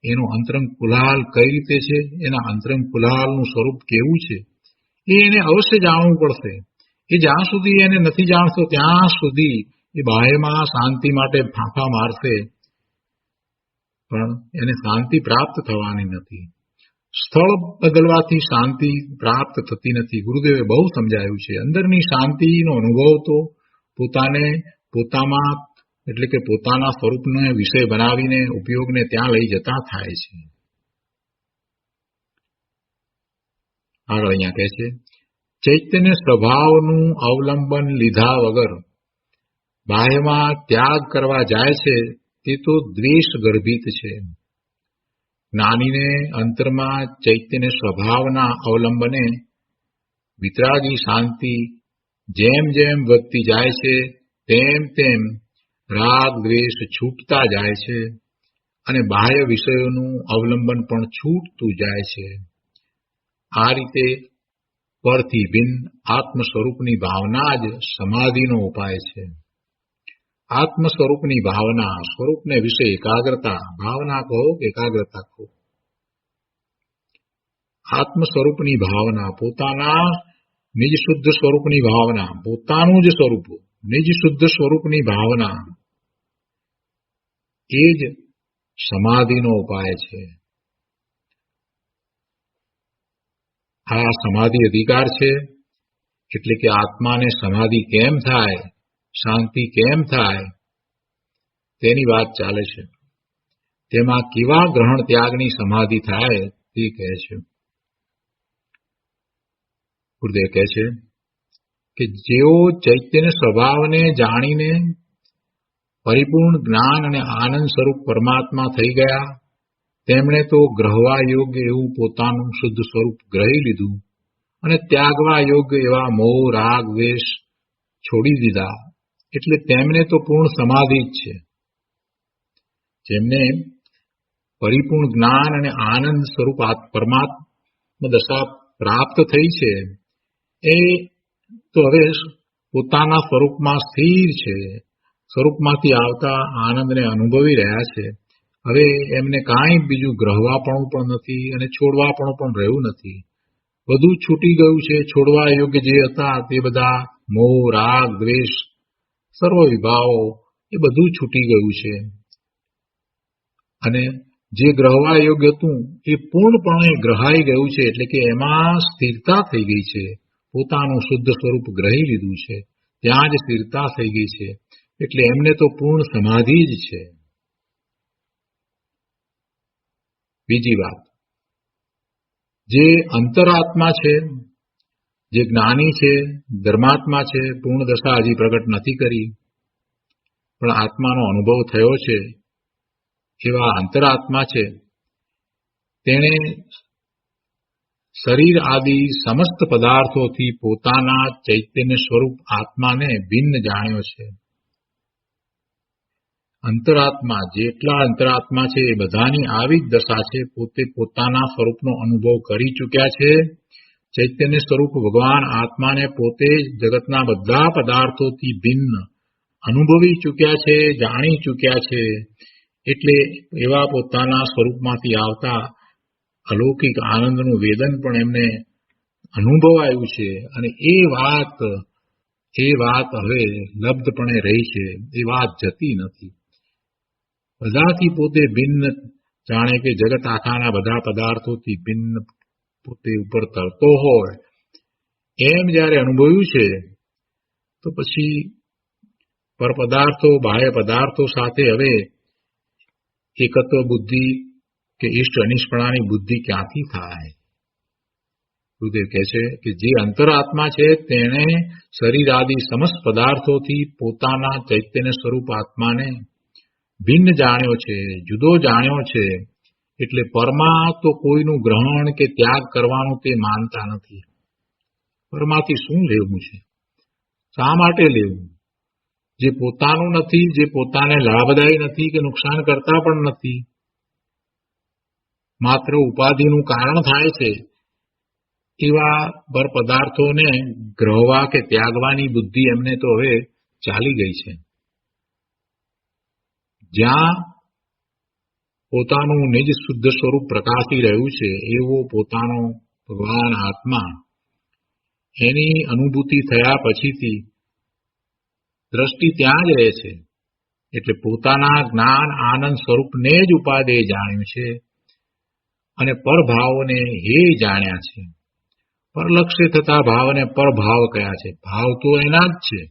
એનો અંતરંગ કોલાહલ કઈ રીતે છે, એના અંતરંગ કોલાહલનું સ્વરૂપ કેવું છે, એ એને અવશ્ય જાણવું પડશે. એ જ્યાં સુધી એને નથી જાણતો ત્યાં સુધી એ બાહ્યમાં શાંતિ માટે ફાંફા મારશે, પણ એને શાંતિ પ્રાપ્ત થવાની નથી. સ્થળ બદલવાથી શાંતિ પ્રાપ્ત થતી નથી. ગુરુદેવે બહુ સમજાયું છે. અંદરની શાંતિનો અનુભવ તો પોતાને પોતામાં એટલે કે પોતાના સ્વરૂપને વિષય બનાવીને ઉપયોગને ત્યાં લઈ જતા થાય છે. આગળ અહીંયા કહે છે, ચૈતન્ય સ્વભાવનું અવલંબન લીધા વગર બાહ્યમાં ત્યાગ કરવા જાય છે તે તો દ્વેષ ગર્ભિત છે. જ્ઞાનીને અંતરમાં ચૈતન્ય સ્વભાવના અવલંબને વિતરાગી શાંતિ જેમ જેમ વધતી જાય છે તેમ તેમ રાગ દ્વેષ છૂટતા જાય છે અને બાહ્ય વિષયોનું અવલંબન પણ છૂટતું જાય છે. આ રીતે પરથી ભિન્ન આત્મ સ્વરૂપની ભાવના જ સમાધિનો ઉપાય છે. આત્મ સ્વરૂપની ભાવના, સ્વરૂપને વિશે એકાગ્રતા, ભાવના કહો કે એકાગ્રતા કહો. આત્મ સ્વરૂપની ભાવના, પોતાના નિજ શુદ્ધ સ્વરૂપની ભાવના, પોતાનું જ સ્વરૂપ નિજ શુદ્ધ સ્વરૂપની ભાવના એ જ સમાધિનો ઉપાય છે. આ સમાધિ અધિકાર છે. એટલે કે આત્માને સમાધિ કેમ થાય, શાંતિ કેમ થાય તેની વાત ચાલે છે. તેમાં કેવા ગ્રહણ ત્યાગની સમાધિ થાય તે કહે છે. ગુરુદેવ કહે છે કે જેઓ ચૈતન્ય સ્વભાવને જાણીને પરિપૂર્ણ જ્ઞાન અને આનંદ સ્વરૂપ પરમાત્મા થઈ ગયા, તેમણે તો ગ્રહવા યોગ્ય એવું પોતાનું શુદ્ધ સ્વરૂપ ગ્રહી લીધું અને ત્યાગવા યોગ્ય એવા મોહ રાગ દ્વેષ છોડી દીધા. એટલે તેમને તો પૂર્ણ સમાધિ જ છે. જેમને પરિપૂર્ણ જ્ઞાન અને આનંદ સ્વરૂપ પરમાત્મા દશા પ્રાપ્ત થઈ છે એ તો હવે પોતાના સ્વરૂપમાં સ્થિર છે, સ્વરૂપમાંથી આવતા આનંદને અનુભવી રહ્યા છે. હવે એમને કાંઈ બીજું ગ્રહવાપણું પણ નથી અને છોડવાપણું પણ રહ્યું નથી. બધું છૂટી ગયું છે. છોડવા યોગ્ય જે હતા તે બધા મોહ રાગ દ્વેષ સર્વ વિભાવો એ બધું છૂટી ગયું છે અને જે ગ્રહવા યોગ્ય હતું એ પૂર્ણપણે ગ્રહાઈ ગયું છે, એટલે કે એમાં સ્થિરતા થઈ ગઈ છે. પોતાનું શુદ્ધ સ્વરૂપ ગ્રહી લીધું છે, ત્યાં જ સ્થિરતા થઈ ગઈ છે, એટલે એમને તો પૂર્ણ સમાધિ જ છે. બીજી વાત, જે અંતરાત્મા છે, જે જ્ઞાની છે, ધર્માત્મા છે, પૂર્ણ દશા હજી પ્રગટ નથી કરી પણ આત્માનો અનુભવ થયો છે, એવા અંતરાત્મા છે, તેણે શરીર આદિ સમસ્ત પદાર્થોથી પોતાના ચૈતન્ય સ્વરૂપ આત્માને ભિન્ન જાણ્યો છે. અંતરાત્મા, જેટલા અંતરાત્મા છે એ બધાની આવી જ દશા છે. પોતે પોતાના સ્વરૂપનો અનુભવ કરી ચૂક્યા છે. ચૈતન્ય સ્વરૂપ ભગવાન આત્માને પોતે જગતના બધા પદાર્થોથી ભિન્ન અનુભવી ચૂક્યા છે, જાણી ચૂક્યા છે. એટલે એવા પોતાના સ્વરૂપમાંથી આવતા અલૌકિક આનંદનું વેદન પણ એમને અનુભવાયું છે. અને એ વાત હવે લબ્ધપણે રહી છે, એ વાત જતી નથી. બધાથી પોતે ભિન્ન જાણે કે જગત આખાના બધા પદાર્થોથી ભિન્ન પોતે ઉપર તરતો હોય એમ જ્યારે અનુભવ્યું છે, તો પછી પરપદાર્થો બાહ્ય પદાર્થો સાથે હવે એકત્વ બુદ્ધિ કે ઇષ્ટ અનિષ્ટપણાની બુદ્ધિ ક્યાંથી થાય? ગુરુદેવ કહે છે કે જે અંતરાત્મા છે તેણે શરીર આદિ સમસ્ત પદાર્થોથી પોતાના ચૈતન્ય સ્વરૂપ આત્માને ભિન્ન જાણ્યો છે, જુદો જાણ્યો છે. એટલે પરમા તો કોઈનું ગ્રહણ કે ત્યાગ કરવાનું તે માનતા નથી. પરમાથી શું લેવું છે? શા માટે લેવું? જે પોતાનું નથી, જે પોતાને લાભદાયી નથી કે નુકસાન કરતા પણ નથી, માત્ર ઉપાધિનું કારણ થાય છે, એવા પર પદાર્થોને ગ્રહવા કે ત્યાગવાની બુદ્ધિ એમને તો હવે ચાલી ગઈ છે. જ્યાં પોતાનું નિજ શુદ્ધ સ્વરૂપ પ્રકાશી રહ્યું છે એવો પોતાનો ભગવાન આત્મા, એની અનુભૂતિ થયા પછીથી દ્રષ્ટિ ત્યાં જ રહે છે. એટલે પોતાના જ્ઞાન આનંદ સ્વરૂપને જ ઉપાદેય જાણ્યું છે અને પરભાવને હે જાણ્યા છે. પરલક્ષ્ય થતા ભાવને પરભાવ કયા છે. ભાવ તો એના જ છે,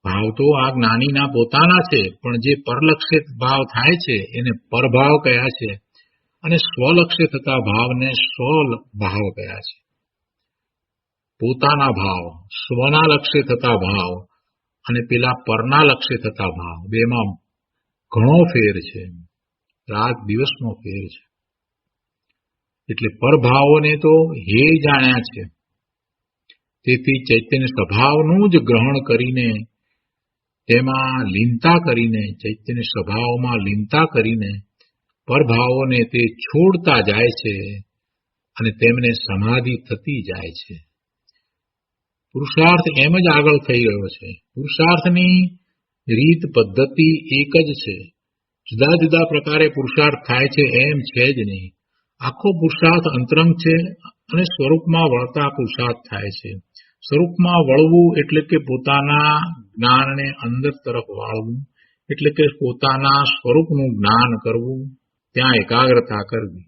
ભાવ તો આ જ્ઞાનીના પોતાના છે, પણ જે પરલક્ષ્ય ભાવ થાય છે એને પરભાવ કયા છે અને સ્વલક્ષ્ય થતા ભાવને સ્વભાવ કયા છે. પોતાના ભાવ, સ્વના લક્ષ્ય થતા ભાવ અને પેલા પરના લક્ષ્ય થતા ભાવ, બેમાં ઘણો ફેર છે, રાત દિવસનો ફેર છે. એટલે પરભાવોને તો હે જાણ્યા છે. તેથી ચૈતન્ય સ્વભાવનું જ ગ્રહણ કરીને, તેમાં લીનતા કરીને, ચૈતન્ય સ્વભાવમાં લીનતા કરીને પરભાવોને તે છોડતા જાય છે અને તેમને સમાધિ થતી જાય છે. પુરુષાર્થ એમ જ આગળ થઈ રહ્યો છે. પુરુષાર્થની રીત પદ્ધતિ એક જ છે. જુદા જુદા પ્રકારે પુરુષાર્થ થાય છે એમ છે જ નહીં. આખો પુરુષાર્થ અંતરંગ છે અને સ્વરૂપમાં વળતા પુરુષાર્થ થાય છે. સ્વરૂપમાં વળવું એટલે કે પોતાના જ્ઞાનને અંદર તરફ વાળવું, એટલે કે પોતાના સ્વરૂપનું જ્ઞાન કરવું, ત્યાં એકાગ્રતા કરવી.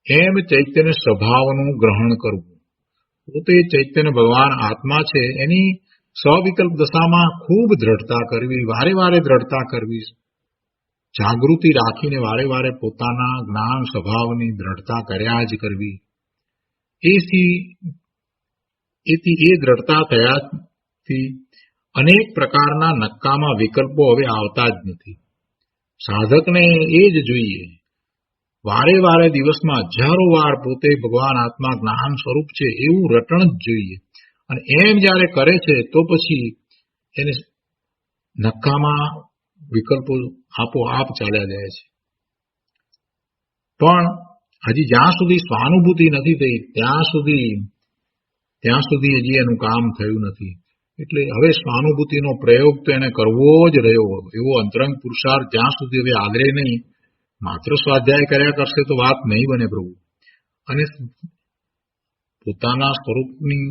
એમ ચૈતન્ય સ્વભાવનું ગ્રહણ કરવું. પોતે ચૈતન્ય ભગવાન આત્મા છે, એની સ્વવિકલ્પ દશામાં ખૂબ દ્રઢતા કરવી, વારે વારે દ્રઢતા કરવી, જાગૃતિ રાખીને વારે વારે પોતાના જ્ઞાન સ્વભાવની દ્રઢતા કર્યા જ કરવી. એથી એ દ્રઢતા થયાથી અનેક પ્રકારના નક્કામાં વિકલ્પો હવે આવતા જ નથી. સાધકને એ જ જોઈએ. વારે વારે દિવસમાં હજારો વાર પોતે ભગવાન આત્મા જ્ઞાન સ્વરૂપ છે એવું રટણ જ જોઈએ. અને એમ જ્યારે કરે છે તો પછી એને નક્કામાં વિકલ્પો આપોઆપ ચાલ્યા જાય છે. પણ હજી જ્યાં સુધી સ્વાનુભૂતિ નથી થઈ ત્યાં સુધી હજી એનું કામ થયું નથી. એટલે હવે સ્વાનુભૂતિનો પ્રયોગ તો એને કરવો જ રહ્યો. એવો અંતરંગ પુરુષાર્થ જ્યાં સુધી હવે આદરે નહીં, માત્ર સ્વાધ્યાય કર્યા કરશે તો વાત નહીં બને પ્રભુ. અને પોતાના સ્વરૂપની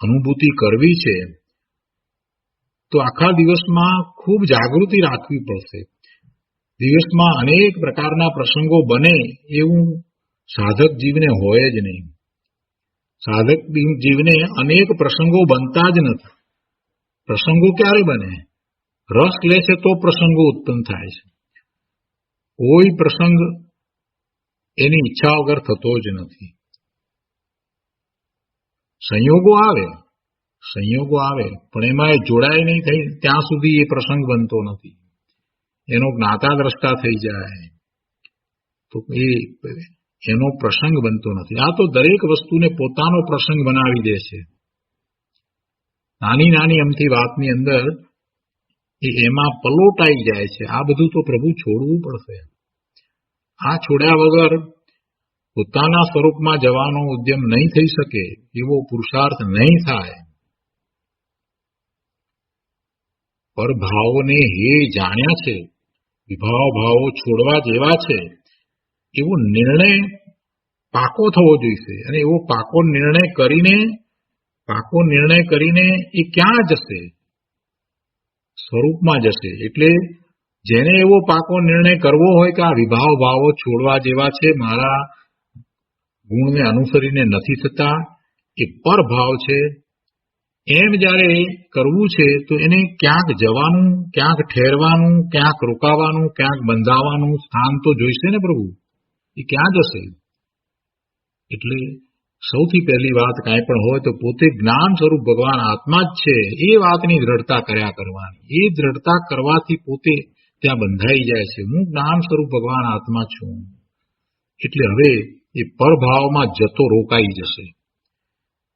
અનુભૂતિ કરવી છે તો આખા દિવસમાં ખૂબ જાગૃતિ રાખવી પડશે. દિવસમાં અનેક પ્રકારના પ્રસંગો બને એવું સાધક જીવને હોય જ નહીં. સાધક જીવને અનેક પ્રસંગો બનતા જ નથી. પ્રસંગો ક્યારે બને? રસ લે છે તો પ્રસંગો ઉત્પન્ન થાય છે. કોઈ પ્રસંગ એની ઈચ્છા વગર થતો જ નથી. સંયોગો આવે પણ એમાં એ જોડાય નહીં થઈ ત્યાં સુધી એ પ્રસંગ બનતો નથી. એનો જ્ઞાતા દ્રષ્ટા થઈ જાય તો એનો પ્રસંગ બનતો નથી. આ તો દરેક વસ્તુને પોતાનો પ્રસંગ બનાવી દે છે. નાની નાની અમથી વાતની અંદર એમાં પલોટાઈ જાય છે. આ બધું તો પ્રભુ છોડવું પડશે. આ છોડ્યા વગર પોતાના સ્વરૂપમાં જવાનો ઉદ્યમ નહીં થઈ શકે, એવો પુરુષાર્થ નહીં થાય. પર ભાવોને હે જાણ્યા છે, વિભાવ ભાવો છોડવા જેવા છે, એવો નિર્ણય પાકો થવો જોઈશે. અને એવો પાકો નિર્ણય કરીને એ ક્યાં જશે? સ્વરૂપમાં જશે. એટલે જેને એવો પાકો નિર્ણય કરવો હોય કે આ વિભાવ ભાવો છોડવા જેવા છે, મારા ગુણને અનુસરીને નથી થતા, એ પરભાવ છે, એમ જયારે કરવું છે તો એને ક્યાંક જવાનું, ક્યાંક ઠેરવાનું, ક્યાંક રોકાવાનું, ક્યાંક બંધાવાનું સ્થાન તો જોઈશે ને પ્રભુ. એ ક્યાં જશે? એટલે સૌથી પહેલી વાત કાંઈ પણ હોય તો પોતે જ્ઞાન સ્વરૂપ ભગવાન આત્મા જ છે એ વાતની દ્રઢતા કર્યા કરવાની. એ દ્રઢતા કરવાથી પોતે ત્યાં બંધાઈ જાય છે. હું જ્ઞાન સ્વરૂપ ભગવાન આત્મા છું. એટલે હવે એ પરભાવમાં જતો રોકાઈ જશે.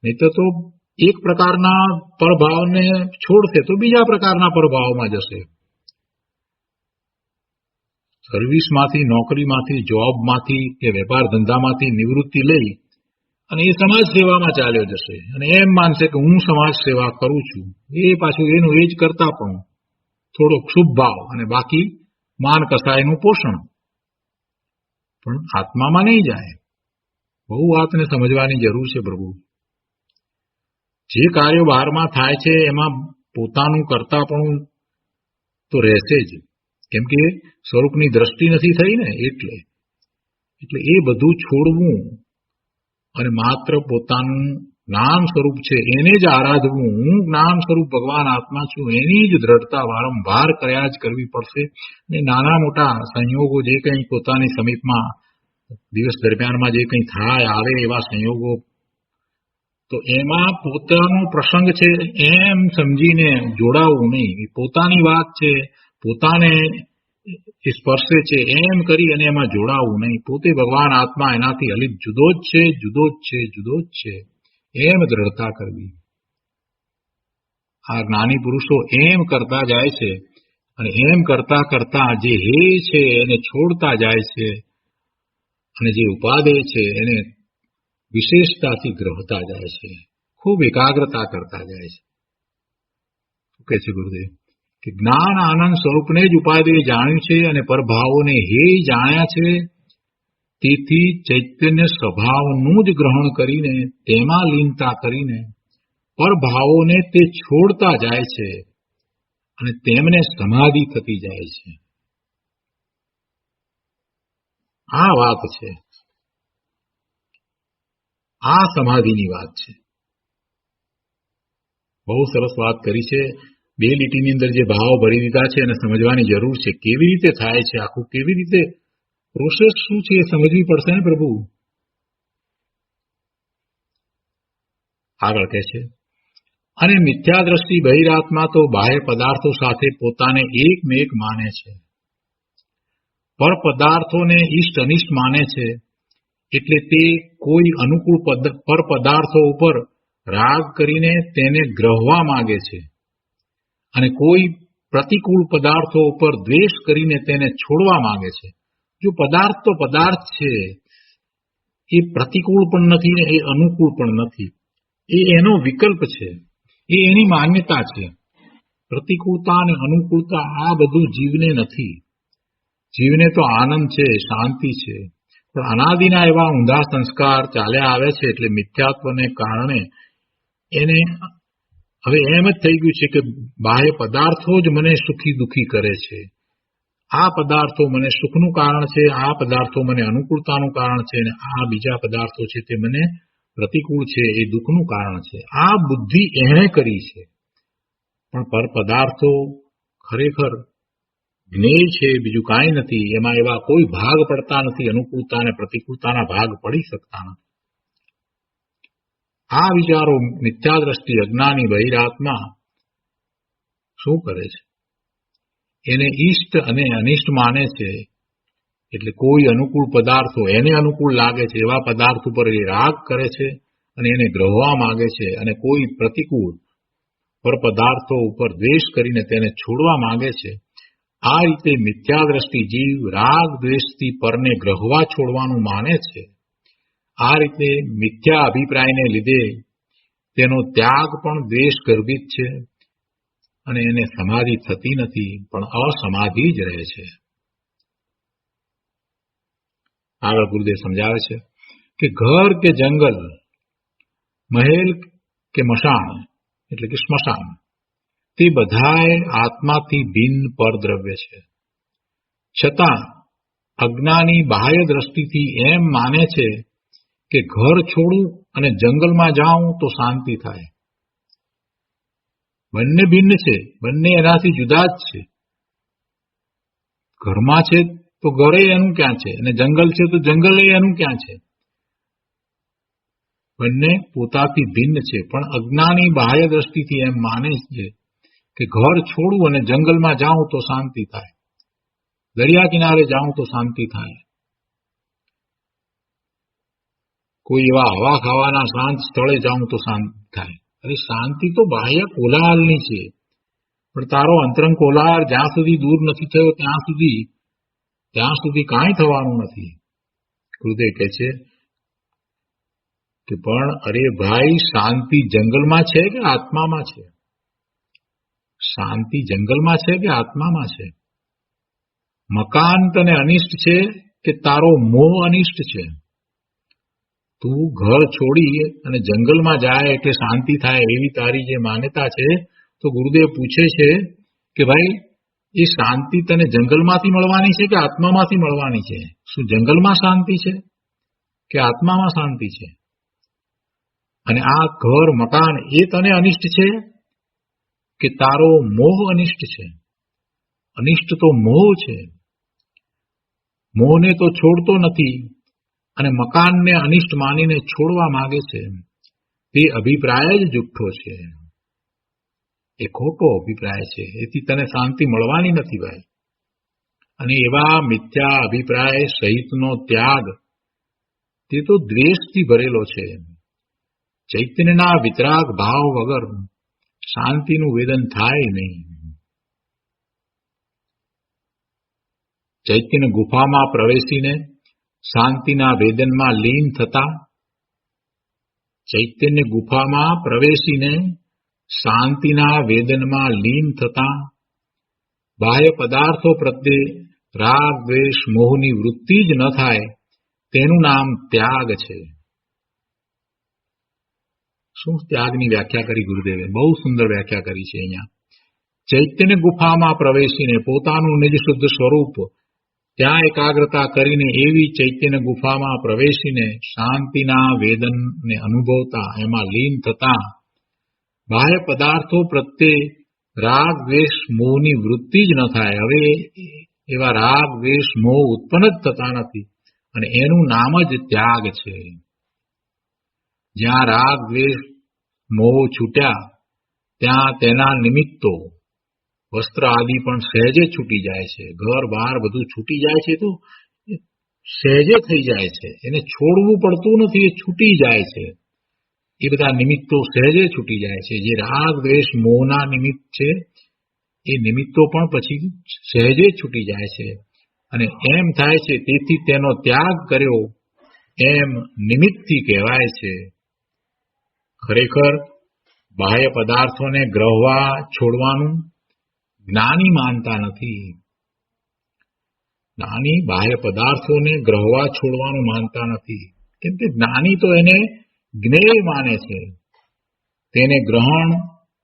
નહીં તો એક પ્રકારના પરભાવને છોડશે તો બીજા પ્રકારના પરભાવમાં જશે. સર્વિસમાંથી, નોકરીમાંથી, જોબમાંથી કે વેપાર ધંધામાંથી નિવૃત્તિ લઈ અને એ સમાજ સેવામાં ચાલ્યો જશે અને એમ માનશે કે હું સમાજ સેવા કરું છું. એ પાછું એનું એ જ કરતા પણ થોડોક શુભ ભાવ અને બાકી માન કસાયનું પોષણ. પણ આત્મામાં નહીં જાય. બહુ વાતને સમજવાની જરૂર છે પ્રભુ. જે કાર્યો બહારમાં થાય છે એમાં પોતાનું કરતાપણું તો રહેશે જ, કેમ કે સ્વરૂપની દ્રષ્ટિ નથી થઈ ને. એટલે એ બધું છોડવું અને માત્ર પોતાનું જ્ઞાન સ્વરૂપ છે એને જ આરાધવું. હું જ્ઞાન સ્વરૂપ ભગવાન આત્મા છું એની જ દ્રઢતા વારંવાર કર્યા જ કરવી પડશે. અને નાના મોટા સંયોગો જે કંઈ પોતાની સમીપમાં દિવસ દરમિયાનમાં જે કંઈ થાય આવે એવા સંયોગો, તો એમાં પોતાનો પ્રસંગ છે એમ સમજીને જોડાવવું નહીં. પોતાની વાત છે, પોતાને સ્પર્શે છે એમ કરી અને એમાં જોડાવવું નહીં. પોતે ભગવાન આત્મા એનાથી અલિપ જુદો જ છે એમ દ્રઢતા કરવી. આ જ્ઞાની પુરુષો એમ કરતા જાય છે અને એમ કરતા કરતા જે હે છે એને છોડતા જાય છે અને જે ઉપાદેય છે એને વિશેષતાથી ગ્રહતા જાય છે. ખૂબ એકાગ્રતા કરતા જાય છે. શું કહે છે ગુરુદેવ? કે જ્ઞાન આનંદ સ્વરૂપને જ ઉપાદેય જાણ્યું છે અને પરભાવોને હે જાણ્યા છે. તેથી ચૈતન્ય સ્વભાવનું જ ગ્રહણ કરીને તેમાં લીનતા કરીને પરભાવોને તે છોડતા જાય છે અને તેમને સમાધિ થતી જાય છે. આ વાત છે, આ સમાધિની વાત છે. બહુ સરસ વાત કરી છે. બે લીટીની અંદર જે ભાવ ભરી દીધા છે એને સમજવાની જરૂર છે. કેવી રીતે થાય છે, આખું કેવી રીતે પ્રોસેસ શું છે એ સમજવી પડશે ને પ્રભુ. આગળ કહે છે, અને મિથ્યા દ્રષ્ટિ બહિરાત્મા તો બાહ્ય પદાર્થો સાથે પોતાને એકમેક માને છે, પર પદાર્થોને ઇષ્ટ અનિષ્ટ માને છે. એટલે તે કોઈ અનુકૂળ પર પદાર્થો ઉપર રાગ કરીને તેને ગ્રહવા માંગે છે અને કોઈ પ્રતિકૂળ પદાર્થો ઉપર દ્વેષ કરીને તેને છોડવા માંગે છે. જો પદાર્થ તો પદાર્થ છે, એ પ્રતિકૂળ પણ નથી ને એ અનુકૂળ પણ નથી. એ એનો વિકલ્પ છે, એ એની માન્યતા છે. પ્રતિકૂળતા અને અનુકૂળતા આ બધું જીવને નથી. જીવને તો આનંદ છે, શાંતિ છે. પણ અનાદિના એવા ઊંધા સંસ્કાર ચાલ્યા આવે છે એટલે મિથ્યાત્વને કારણે એને હવે એમ જ થઈ ગયું છે કે બાહ્ય પદાર્થો જ મને સુખી દુઃખી કરે છે. આ પદાર્થો મને સુખનું કારણ છે, આ પદાર્થો મને અનુકૂળતાનું કારણ છે, અને આ બીજા પદાર્થો છે તે મને પ્રતિકૂળ છે, એ દુઃખનું કારણ છે. આ બુદ્ધિ એણે કરી છે. પણ પર પદાર્થો ખરેખર જ્ઞેય છે, બીજું કાંઈ નથી. એમાં એવા કોઈ ભાગ પડતા નથી, અનુકૂળતા અને પ્રતિકૂળતાના ભાગ પડી શકતા નથી. આ વિચારો મિથ્યા દ્રષ્ટિ અજ્ઞાની બહિરાત્મા શું કરે છે? એને ઈષ્ટ અને અનિષ્ટ માને છે. એટલે કોઈ અનુકૂળ પદાર્થો એને અનુકૂળ લાગે છે એવા પદાર્થ ઉપર એ રાગ કરે છે અને એને ગ્રહવા માંગે છે, અને કોઈ પ્રતિકૂળ પર પદાર્થો ઉપર દ્વેષ કરીને તેને છોડવા માંગે છે. આ રીતે મિથ્યા દ્રષ્ટિ જીવ રાગ દ્વેષથી પરને ગ્રહવા છોડવાનું માને છે. આ રીતે મિથ્યા અભિપ્રાયને લીધે તેનો ત્યાગ પણ દ્વેષ ગર્ભિત છે, અને એને સમાધિ થતી નથી, પણ અસમાધિ જ રહે છે. આગળ ગુરુદેવ સમજાવે છે કે ઘર કે જંગલ, મહેલ કે મશાન એટલે કે સ્મશાન, તે બધાએ આત્માથી ભિન્ન પરદ્રવ્ય છે. છતાં અજ્ઞાની બાહ્ય દ્રષ્ટિથી એમ માને છે કે ઘર છોડું અને જંગલમાં જાઉં તો શાંતિ થાય. બંને ભિન્ન છે, બંને એનાથી જુદા જ છે. ઘરમાં છે તો ઘરે એનું ક્યાં છે, અને જંગલ છે તો જંગલે એનું ક્યાં છે. બંને પોતાથી ભિન્ન છે. પણ અજ્ઞાની બાહ્ય દ્રષ્ટિથી એમ માને છે કે ઘર છોડું અને જંગલમાં જાઉં તો શાંતિ થાય, દરિયા કિનારે જાઉં તો શાંતિ થાય, કોઈ એવા હવા ખાવાના શાંત સ્થળે જાઉં તો શાંતિ થાય. અરે શાંતિ તો બાહ્ય કોલાહલની છે, પણ તારો અંતરંગ કોલાહલ જ્યાં સુધી દૂર નથી થયો ત્યાં સુધી કાંઈ થવાનું નથી. ગુરુદેવ કહે છે કે પણ અરે ભાઈ, શાંતિ જંગલમાં છે કે આત્મામાં છે? શાંતિ જંગલમાં છે કે આત્મામાં છે? મકાન તને અનિષ્ટ છે કે તારો મોહ અનિષ્ટ છે? તું ઘર છોડી અને જંગલમાં જાય એટલે શાંતિ થાય એવી તારી જે માન્યતા છે, તો ગુરુદેવ પૂછે છે કે ભાઈ, એ શાંતિ તને જંગલમાંથી મળવાની છે કે આત્મામાંથી મળવાની છે? શું જંગલમાં શાંતિ છે કે આત્મામાં શાંતિ છે? અને આ ઘર મકાન એ તને અનિષ્ટ છે કે તારો મોહ અનિષ્ટ છે? અનિષ્ટ તો મોહ છે. મોહને તો છોડતો નથી અને મકાનને અનિષ્ટ માનીને છોડવા માંગે છે. તે અભિપ્રાય જ જુઠ્ઠો છે, એ ખોટો અભિપ્રાય છે. એથી તને શાંતિ મળવાની નથી ભાઈ. અને એવા મિથ્યા અભિપ્રાય સહિતનો ત્યાગ તે તો દ્વેષથી ભરેલો છે. ચૈતન્યના વિતરાગ ભાવ વગર શાંતિનું વેદન થાય નહીં. ચૈતન્ય ગુફામાં પ્રવેશીને શાંતિના વેદનમાં લીન થતા, ચૈતન્ય ગુફામાં પ્રવેશીને શાંતિના વેદનમાં લીન થતા બાહ્ય પદાર્થો પ્રત્યે રાગ દ્વેષ મોહની વૃત્તિ જ ન થાય, તેનું નામ ત્યાગ છે. શું ત્યાગની વ્યાખ્યા કરી ગુરુદેવે? બહુ સુંદર વ્યાખ્યા કરી છે અહીંયા. ચૈતન્ય ગુફામાં પ્રવેશીને પોતાનું નિજ શુદ્ધ સ્વરૂપ ત્યાં એકાગ્રતા કરીને એવી ચૈતન્ય ગુફામાં પ્રવેશીને શાંતિના વેદનને અનુભવતા, એમાં લીન થતા બાહ્ય પદાર્થો પ્રત્યે રાગ દ્વેષ મોહની વૃત્તિ જ ન થાય. હવે એવા રાગ દ્વેષ મોહ ઉત્પન્ન જ થતા નથી, અને એનું નામ જ ત્યાગ છે. જ્યાં રાગ દ્વેષ મોહ છૂટ્યા ત્યાં તેના નિમિત્તો વસ્ત્ર આદિ પણ સહેજે છૂટી જાય છે. ઘર બહાર બધું છૂટી જાય છે તો સહેજે થઈ જાય છે. એને છોડવું પડતું નથી, એ છૂટી જાય છે. એ બધા નિમિત્તો સહેજે છૂટી જાય છે. જે રાગ દ્વેષ મોહના નિમિત્ત છે એ નિમિત્તો પણ પછી સહેજે છૂટી જાય છે. અને એમ થાય છે તેથી તેનો ત્યાગ કર્યો એમ નિમિત્તથી કહેવાય છે. ખરેખર બાહ્ય પદાર્થોને ગ્રહવા છોડવાનું જ્ઞાની માનતા નથી. જ્ઞાની બાહ્ય પદાર્થોને ગ્રહવા છોડવાનું માનતા નથી, કેમ કે જ્ઞાની તો એને જ્ઞેય માને છે. તેને ગ્રહણ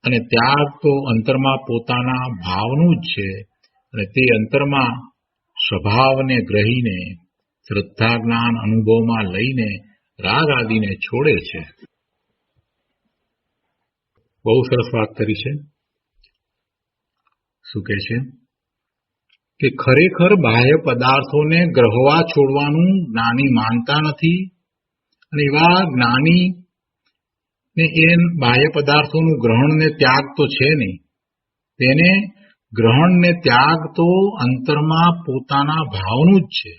અને ત્યાગ તો અંતરમાં પોતાના ભાવનું જ છે, અને તે અંતરમાં સ્વભાવને ગ્રહીને શ્રદ્ધા જ્ઞાન અનુભવમાં લઈને રાગ આદિને છોડે છે. બહુ સરસ વાત કરી છે. શું કહે છે કે ખરેખર બાહ્ય પદાર્થોને ગ્રહવા છોડવાનું જ્ઞાની માનતા નથી, અને એવા જ્ઞાની ને એ બાહ્ય પદાર્થોનું ગ્રહણ ને ત્યાગ તો છે નહીં. તેને ગ્રહણ ને ત્યાગ તો અંતરમાં પોતાના ભાવનું જ છે.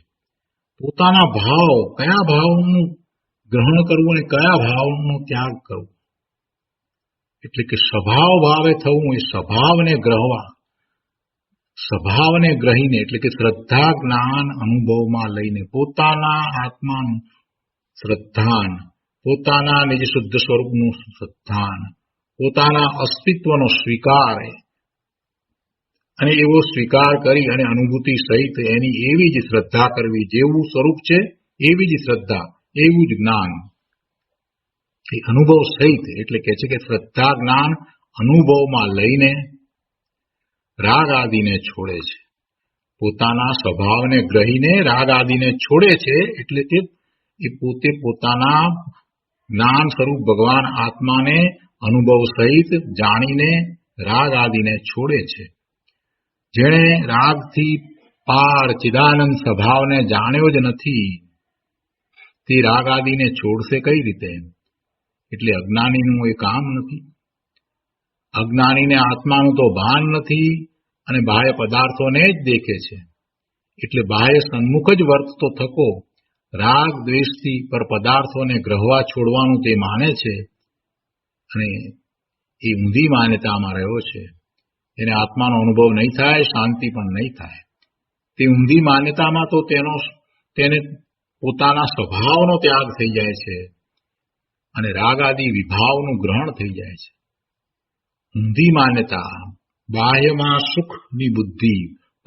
પોતાના ભાવ, કયા ભાવનું ગ્રહણ કરવું અને કયા ભાવનો ત્યાગ કરવો, એટલે કે સ્વભાવ ભાવે થવું એ સ્વભાવને ગ્રહવા, સ્વભાવને ગ્રહીને એટલે કે શ્રદ્ધા જ્ઞાન અનુભવમાં લઈને પોતાના આત્માનું શ્રદ્ધાન, પોતાના નિજ શુદ્ધ સ્વરૂપનું શ્રદ્ધાન, પોતાના અસ્તિત્વનો સ્વીકાર અને એવો સ્વીકાર કરી અને અનુભૂતિ સહિત એની એવી જ શ્રદ્ધા કરવી, જેવું સ્વરૂપ છે એવી જ શ્રદ્ધા, એવું જ જ્ઞાન. એ અનુભવ સહિત એટલે કે છે કે શ્રદ્ધા જ્ઞાન અનુભવમાં લઈને રાગ આદિને છોડે છે. પોતાના સ્વભાવને ગ્રહીને રાગ આદિને છોડે છે, એટલે કે એ પોતે પોતાના જ્ઞાન સ્વરૂપ ભગવાન આત્માને અનુભવ સહિત જાણીને રાગ આદિને છોડે છે. જેણે રાગથી પાર ચિદાનંદ સ્વભાવને જાણ્યો જ નથી, તે રાગ આદિને છોડશે કઈ રીતે? એટલે અજ્ઞાનીનું એ કામ નથી. અજ્ઞાનીને આત્માનું તો ભાન નથી અને બાહ્ય પદાર્થોને જ દેખે છે. એટલે બાહ્ય સન્મુખ જ વર્તતો થકો રાગ દ્વેષથી પર પદાર્થોને ગ્રહવા છોડવાનું તે માને છે, અને એ ઊંધી માન્યતામાં રહ્યો છે. એને આત્માનો અનુભવ નહીં થાય, શાંતિ પણ નહીં થાય. તે ઊંધી માન્યતામાં તો તેને પોતાના સ્વભાવનો ત્યાગ થઈ જાય છે અને રાગ આદિ વિભાવનું ગ્રહણ થઈ જાય છે. ઊંધી માન્યતા, બાહ્યમાં સુખની બુદ્ધિ,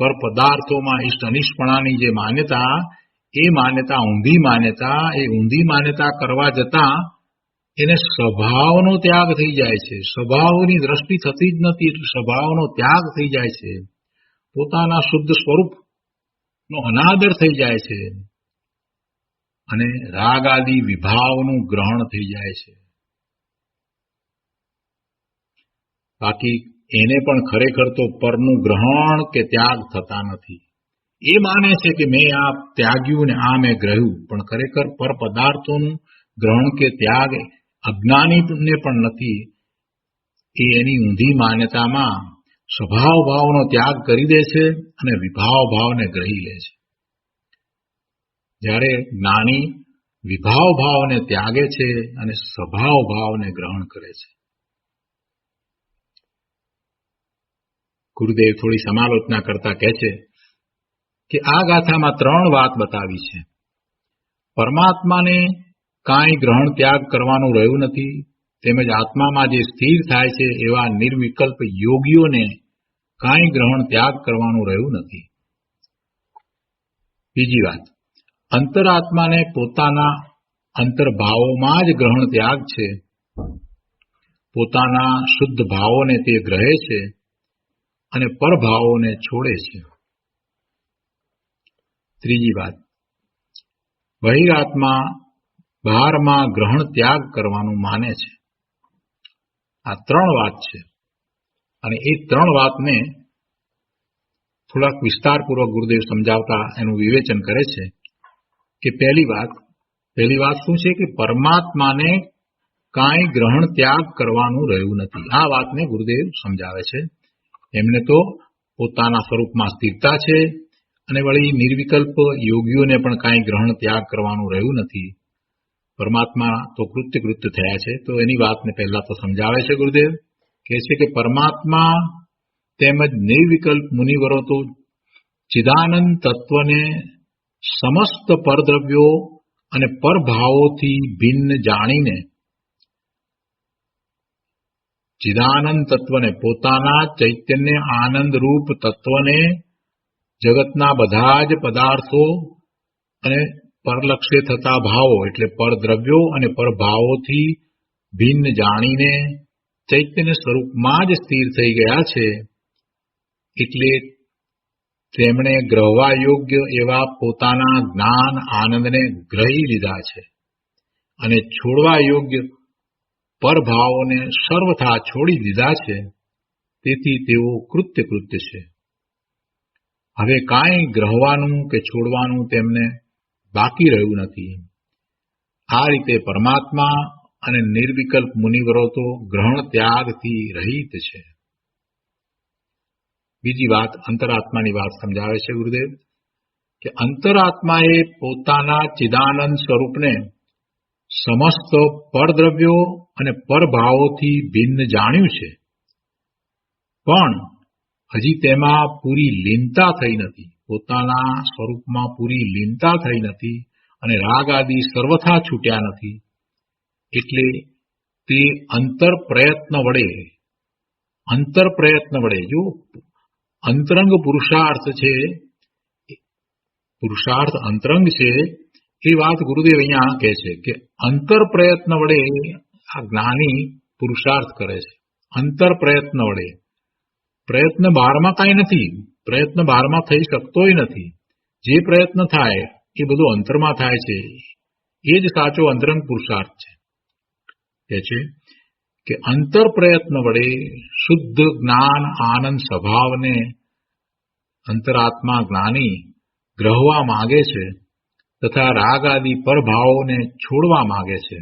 પર પદાર્થોમાં ઇષ્ટ અનિષ્ટપણાની જે માન્યતા, એ માન્યતા ઊંધી માન્યતા, એ ઊંધી માન્યતા કરવા જતા એને સ્વભાવનો ત્યાગ થઈ જાય છે. સ્વભાવની દ્રષ્ટિ થતી જ નથી, એટલે સ્વભાવનો ત્યાગ થઈ જાય છે. પોતાના શુદ્ધ સ્વરૂપનો અનાદર થઈ જાય છે અને રાગ આદિ વિભાવનું ગ્રહણ થઈ જાય છે. બાકી એને પણ ખરેખર તો પરનું ગ્રહણ કે ત્યાગ થતા નથી. એ માને છે કે મેં આ ત્યાગ્યું ને આ મેં ગ્રહ્યું, પણ ખરેખર પર પદાર્થોનું ગ્રહણ કે ત્યાગ અજ્ઞાનીને પણ નથી. એ એની ઊંધી માન્યતામાં સ્વભાવ ભાવનો ત્યાગ કરી દે છે અને વિભાવ ભાવને ગ્રહી લે છે. જ્યારે જ્ઞાની વિભાવ ભાવને ત્યાગે છે અને સ્વભાવ ભાવને ગ્રહણ કરે છે. ગુરુદેવ થોડી સમાલોચના કરતા કહે છે કે આ ગાથામાં 3 વાત બતાવી છે. પરમાત્માને કાંઈ ગ્રહણ ત્યાગ કરવાનું રહ્યું નથી, તેમજ આત્મામાં જે સ્થિર થાય છે એવા નિર્વિકલ્પ યોગીઓને કાંઈ ગ્રહણ ત્યાગ કરવાનું રહ્યું નથી. બીજી વાત, અંતરાત્માને પોતાના અંતર્ભાવોમાં જ ગ્રહણ ત્યાગ છે. પોતાના શુદ્ધ ભાવોને તે ગ્રહે છે અને પરભાવોને છોડે છે. ત્રીજી વાત, બહિરાત્મા બહારમાં ગ્રહણ ત્યાગ કરવાનું માને છે. આ 3 વાત છે અને એ 3 વાતને થોડાક વિસ્તારપૂર્વક ગુરુદેવ સમજાવતા એનું વિવેચન કરે છે કે પહેલી વાત શું છે કે પરમાત્માને કાંઈ ગ્રહણ ત્યાગ કરવાનું રહ્યું નથી. આ વાતને ગુરુદેવ સમજાવે છે. એમને તો પોતાના સ્વરૂપમાં સ્થિરતા છે અને વળી નિર્વિકલ્પ યોગીઓને પણ કાંઈ ગ્રહણ ત્યાગ કરવાનું રહ્યું નથી. પરમાત્મા તો કૃત્ય થયા છે. તો એની વાતને પહેલા તો સમજાવે છે ગુરુદેવ. કહે છે કે પરમાત્મા તેમજ નિર્વિકલ્પ મુનિવરો તો ચિદાનંદ તત્વને સમસ્ત પરદ્રવ્યો અને પરભાવોથી ભિન્ન જાણીને ચિદાનંદ તત્વને, પોતાના ચૈતન્ય આનંદ રૂપ તત્વને જગતના બધા જ પદાર્થો અને પરલક્ષે થતા ભાવો એટલે પરદ્રવ્યો અને પરભાવોથી ભિન્ન જાણીને ચૈતન્ય સ્વરૂપમાં જ સ્થિર થઈ ગયા છે. એટલે તેમણે ગ્રહવા યોગ્ય એવા પોતાના જ્ઞાન આનંદને ગ્રહી લીધા છે અને છોડવા યોગ્ય પરભાવોને સર્વથા છોડી દીધા છે. તેથી તેઓ કૃત્ય છે. હવે કાંઈ ગ્રહવાનું કે છોડવાનું તેમને બાકી રહ્યું નથી. આ રીતે પરમાત્મા અને નિર્વિકલ્પ મુનિવરો તો ગ્રહણ ત્યાગથી રહિત છે. બીજી વાત, અંતરાત્માની વાત સમજાવે છે ગુરુદેવ કે અંતરાત્માએ પોતાના ચિદાનંદ સ્વરૂપને સમસ્ત પરદ્રવ્યો અને પરભાવોથી ભિન્ન જાણ્યું છે, પણ હજી તેમાં પૂરી લીનતા થઈ નથી. પોતાના સ્વરૂપમાં પૂરી લીનતા થઈ નથી અને રાગ આદિ સર્વથા છૂટ્યા નથી. એટલે તે અંતર પ્રયત્ન વડે જો અંતરંગ પુરુષાર્થ છે, પુરુષાર્થ અંતરંગ છે, એ વાત ગુરુદેવ અહીંયા કહે છે કે અંતર પ્રયત્ન વડે આ જ્ઞાની પુરુષાર્થ કરે છે. અંતર પ્રયત્ન વડે, પ્રયત્ન બહારમાં કાંઈ નથી, પ્રયત્ન બહારમાં થઈ શકતોય નથી. જે પ્રયત્ન થાય એ બધું અંતરમાં થાય છે. એ જ સાચો અંતરંગ પુરુષાર્થ છે. કહે છે કે અંતર પ્રયત્ન વડે શુદ્ધ જ્ઞાન આનંદ સ્વભાવને અંતરાત્મા જ્ઞાની ગ્રહવા માંગે છે તથા રાગ આદિ પરભાવોને છોડવા માંગે છે.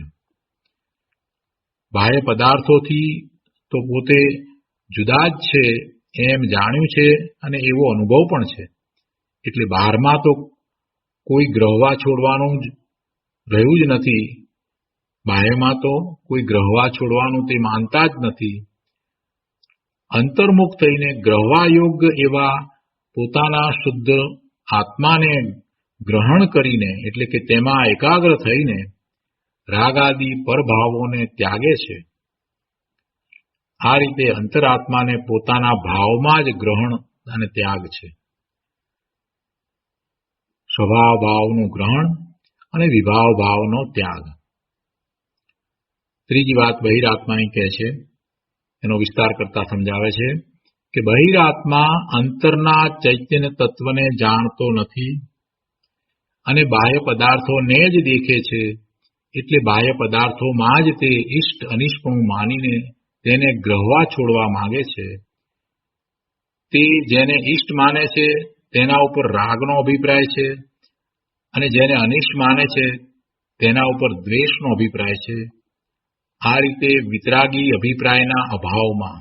બાહ્ય પદાર્થોથી તો પોતે જુદા જ છે એમ જાણ્યું છે અને એવો અનુભવ પણ છે. એટલે બહારમાં તો કોઈ ગ્રહવા છોડવાનું જ રહ્યું જ નથી. બાહ્યમાં તો કોઈ ગ્રહવા છોડવાનું તે માનતા જ નથી. અંતર્મુખ થઈને ગ્રહવા યોગ્ય એવા પોતાના શુદ્ધ આત્માને ગ્રહણ કરીને, એટલે કે તેમાં એકાગ્ર થઈને રાગ આદિ પરભાવોને ત્યાગે છે. આ રીતે અંતરાત્માને પોતાના ભાવમાં જ ગ્રહણ અને ત્યાગ છે. સ્વભાવ ભાવનું ગ્રહણ અને વિભાવ ભાવનો ત્યાગ. ત્રીજી વાત બહિરાત્માની કહે છે, એનો વિસ્તાર કરતા સમજાવે છે કે બહિરાત્મા અંતરના ચૈતન્ય તત્વને જાણતો નથી અને બાહ્ય પદાર્થોને જ દેખે છે. એટલે બાહ્ય પદાર્થોમાં જ તે ઇષ્ટ અનિષ્ટપણું માનીને તેને ગ્રહવા છોડવા માંગે છે. તે જેને ઇષ્ટ માને છે તેના ઉપર રાગનો અભિપ્રાય છે અને જેને અનિષ્ટ માને છે તેના ઉપર દ્વેષનો અભિપ્રાય છે. આ રીતે વિતરાગી અભિપ્રાયના અભાવમાં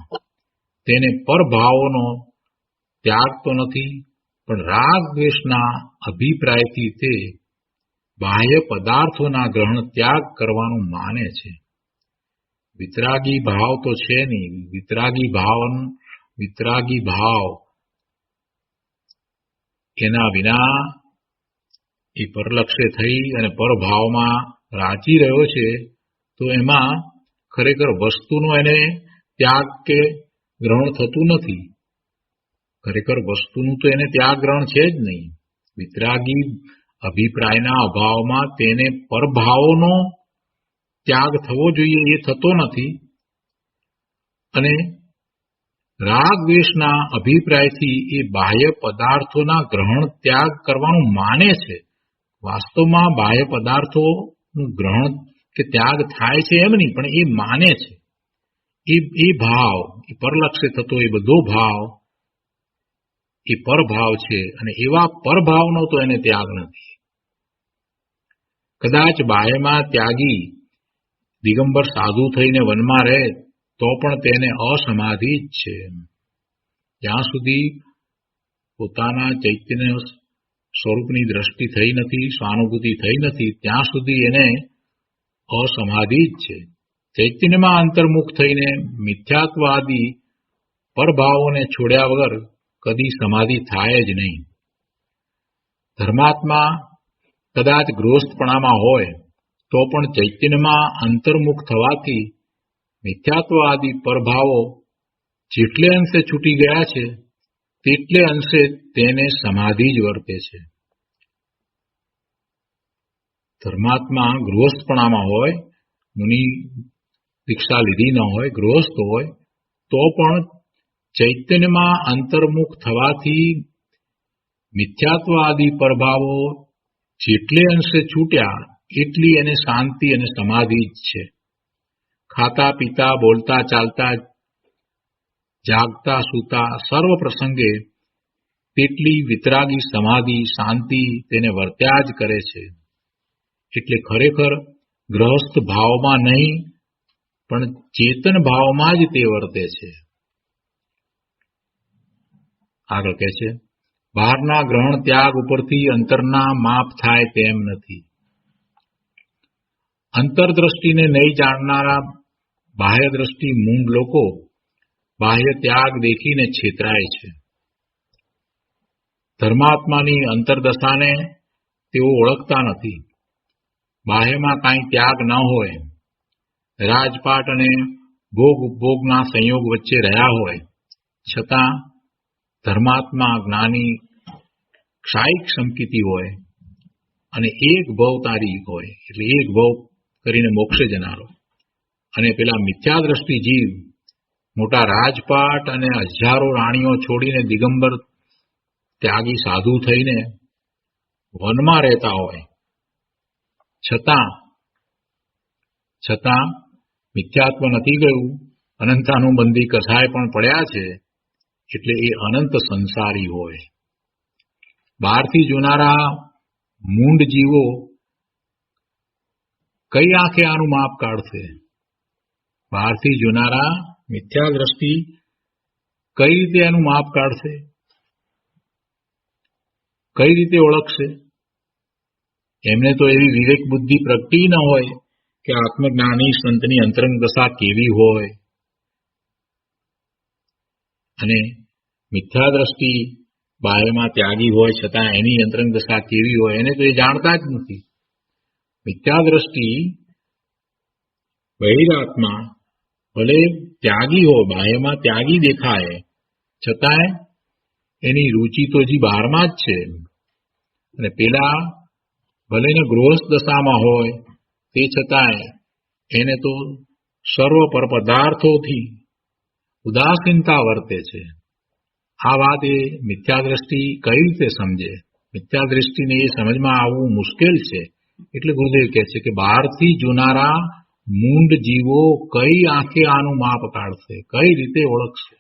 તેને પરભાવોનો ત્યાગ તો નથી, પણ રાગ દ્વેષના અભિપ્રાયથી તે બાહ્ય પદાર્થોના ગ્રહણ ત્યાગ કરવાનું માને છે. વિતરાગી ભાવ તો છે નહીં. વિતરાગી ભાવ એના વિના એ પરલક્ષ્ય થઈ અને પરભાવમાં રાચી રહ્યો છે, તો એમાં ખરેખર વસ્તુનો એને ત્યાગ કે ગ્રહણ થતું નથી. ખરેખર વસ્તુનું તો એને ત્યાગ ગ્રહણ છે જ નહીં. વિતરાગી અભિપ્રાયના અભાવમાં તેને પરભાવોનો ત્યાગ થવો જોઈએ એ થતો નથી અને રાગ દ્વેષના અભિપ્રાયથી એ બાહ્ય પદાર્થોના ગ્રહણ ત્યાગ કરવાનું માને છે. વાસ્તવમાં બાહ્ય પદાર્થોનું ગ્રહણ કે ત્યાગ થાય છે એમ નહીં, પણ એ માને છે. એ ભાવ, એ પરલક્ષ્ય થતો એ બધો ભાવ એ પરભાવ છે અને એવા પરભાવનો તો એને ત્યાગ નથી. કદાચ બાહ્યમાં ત્યાગી દિગંબર સાધુ થઈને વનમાં રહે તો પણ તેને અસમાધિ જ છે. જ્યાં સુધી પોતાના ચૈતન્ય સ્વરૂપની દ્રષ્ટિ થઈ નથી, સ્વાનુભૂતિ થઈ નથી, ત્યાં સુધી એને અસમાધિ જ છે. ચૈતન્યમાં અંતર્મુખ થઈને મિથ્યાત્વાદી પરભાવોને છોડ્યા વગર કદી સમાધિ થાય જ નહીં. ધર્માત્મા કદાચ ગૃહસ્થપણામાં હોય તો પણ ચૈતન્યમાં અંતર્મુખ થવાથી મિથ્યાત્વાદી પરભાવો જેટલે અંશે છૂટી ગયા છે તેટલે અંશે તેને સમાધિ જ વર્તે છે. ધર્માત્મા ગૃહસ્થપણામાં હોય, મુનિ દીક્ષા લીધી ન હોય, ગૃહસ્થ હોય, તો પણ ચૈતન્યમાં અંતર્મુખ થવાથી મિથ્યાત્વ આદિ પરભાવો જેટલે અંશે છૂટ્યા એટલી એને શાંતિ અને સમાધિ જ છે. ખાતા પીતા બોલતા ચાલતા જાગતા સૂતા સર્વ પ્રસંગે તેટલી વિતરાગી સમાધિ શાંતિ તેને વર્ત્યા જ કરે છે. એટલે ખરેખર ગ્રહસ્થ ભાવમાં નહીં પણ ચેતન ભાવમાં જ તે વર્તે છે. આગળ કહે છે, બહારના ગ્રહણ ત્યાગ ઉપરથી અંતરના માપ થાય તેમ નથી. અંતરદ્રષ્ટિને નહીં જાણનારા બાહ્ય દ્રષ્ટિ મૂંગ લોકો બાહ્ય ત્યાગ દેખીને છેતરાય છે. ધર્માત્માની અંતરદશાને તેઓ ઓળખતા નથી. બાહ્યમાં કાંઈ ત્યાગ ન હોય, રાજપાટ અને ભોગ ઉપભોગના સંયોગ વચ્ચે રહ્યા હોય છતાં ધર્માત્મા જ્ઞાની ક્ષાયિક સંકિતી હોય અને એક ભવ તારી હોય, એટલે એક ભવ કરીને મોક્ષે જનારો, અને પેલા મિથ્યાદ્રષ્ટિ જીવ મોટા રાજપાટ અને હજારો રાણીઓ છોડીને દિગંબર ત્યાગી સાધુ થઈને વનમાં રહેતા હોય છતાં મિથ્યાત્વ નથી ગયું, અનંતાનુબંધી કસાય પણ પડ્યા છે, એટલે એ અનંત સંસારી હોય. બહારથી જોનારા મૂંડ જીવો કઈ આંખે આનું માપ કાઢશે? બહારથી જોનારા મિથ્યા દ્રષ્ટિ કઈ રીતે એનું માપ કાઢશે? કઈ રીતે ઓળખશે? એમને તો એવી વિવેક બુદ્ધિ પ્રગટી ન હોય કે આત્મજ્ઞાની સંતની અંતરંગ દશા કેવી હોય. અને મિથ્યા દ્રષ્ટિ બાહ્યમાં ત્યાગી હોય છતાં એની અંતરંગ દશા કેવી હોય એને તો એ જાણતા જ નથી. મિથ્યા દ્રષ્ટિ બહિરાત્મા ભલે ત્યાગી હોય, બાહ્યમાં ત્યાગી દેખાય છતાંય એની રુચિ તો હજી બહારમાં જ છે. અને પેલા ભલે ને ગૃહસ્થ દશામાં હોય તે છતાંય એને તો સર્વ પર પદાર્થોથી ઉદાસીનતા વર્તે છે. આ વાત એ મિથ્યા દ્રષ્ટિ કઈ રીતે સમજે? મિથ્યા દ્રષ્ટિને એ સમજમાં આવવું મુશ્કેલ છે. એટલે ગુરુદેવ કહે છે કે બહારથી જોનારા મૂંડ જીવો કઈ આંખે આનું માપ કાઢશે, કઈ રીતે ઓળખશે?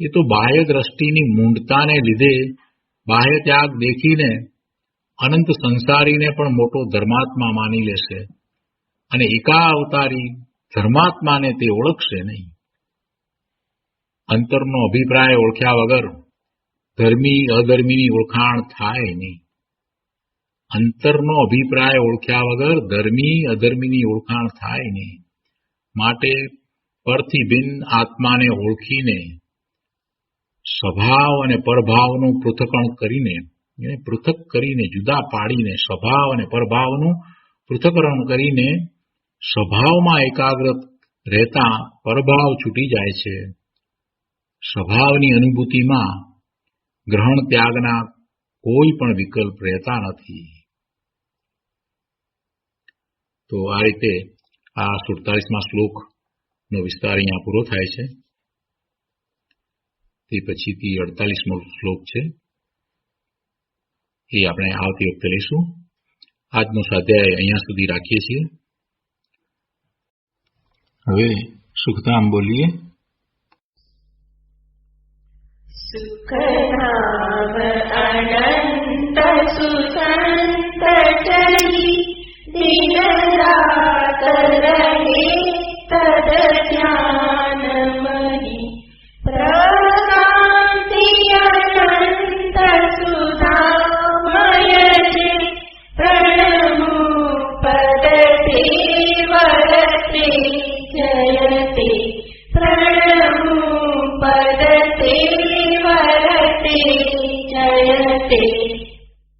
એ તો બાહ્ય દ્રષ્ટિની મૂંડતાને લીધે બાહ્ય ત્યાગ દેખીને અનંત સંસારીને પણ મોટો ધર્માત્મા માની લેશે અને એકા અવતારી ધર્માત્માને તે ઓળખશે નહીં. અંતરનો અભિપ્રાય ઓળખ્યા વગર ધર્મી અધર્મીની ઓળખાણ થાય નહીં. અંતરનો અભિપ્રાય ઓળખ્યા વગર ધર્મી અધર્મીની ઓળખાણ થાય નહીં. માટે પરથી ભિન્ન આત્માને ઓળખીને સ્વભાવ અને પરભાવનું પૃથ્થકરણ કરીને, એને પૃથક કરીને જુદા પાડીને સ્વભાવ અને પરભાવનું પૃથ્થકરણ કરીને સ્વભાવમાં એકાગ્ર રહેતા પરભાવ છૂટી જાય છે. સ્વભાવની અનુભૂતિમાં ગ્રહણ ત્યાગના કોઈ પણ વિકલ્પ રહેતા નથી. તો આ રીતે આ 47મા શ્લોકનો વિસ્તાર અહીંયા પૂરો થાય છે. તે પછીથી 48મો શ્લોક છે, એ આપણે આવતી વખતે લઈશું. આજનો સ્વાધ્યાય અહીંયા સુધી રાખીએ છીએ. હવે સુખધામ બોલીએ. સુખધામ અનંત સુસંત ચરી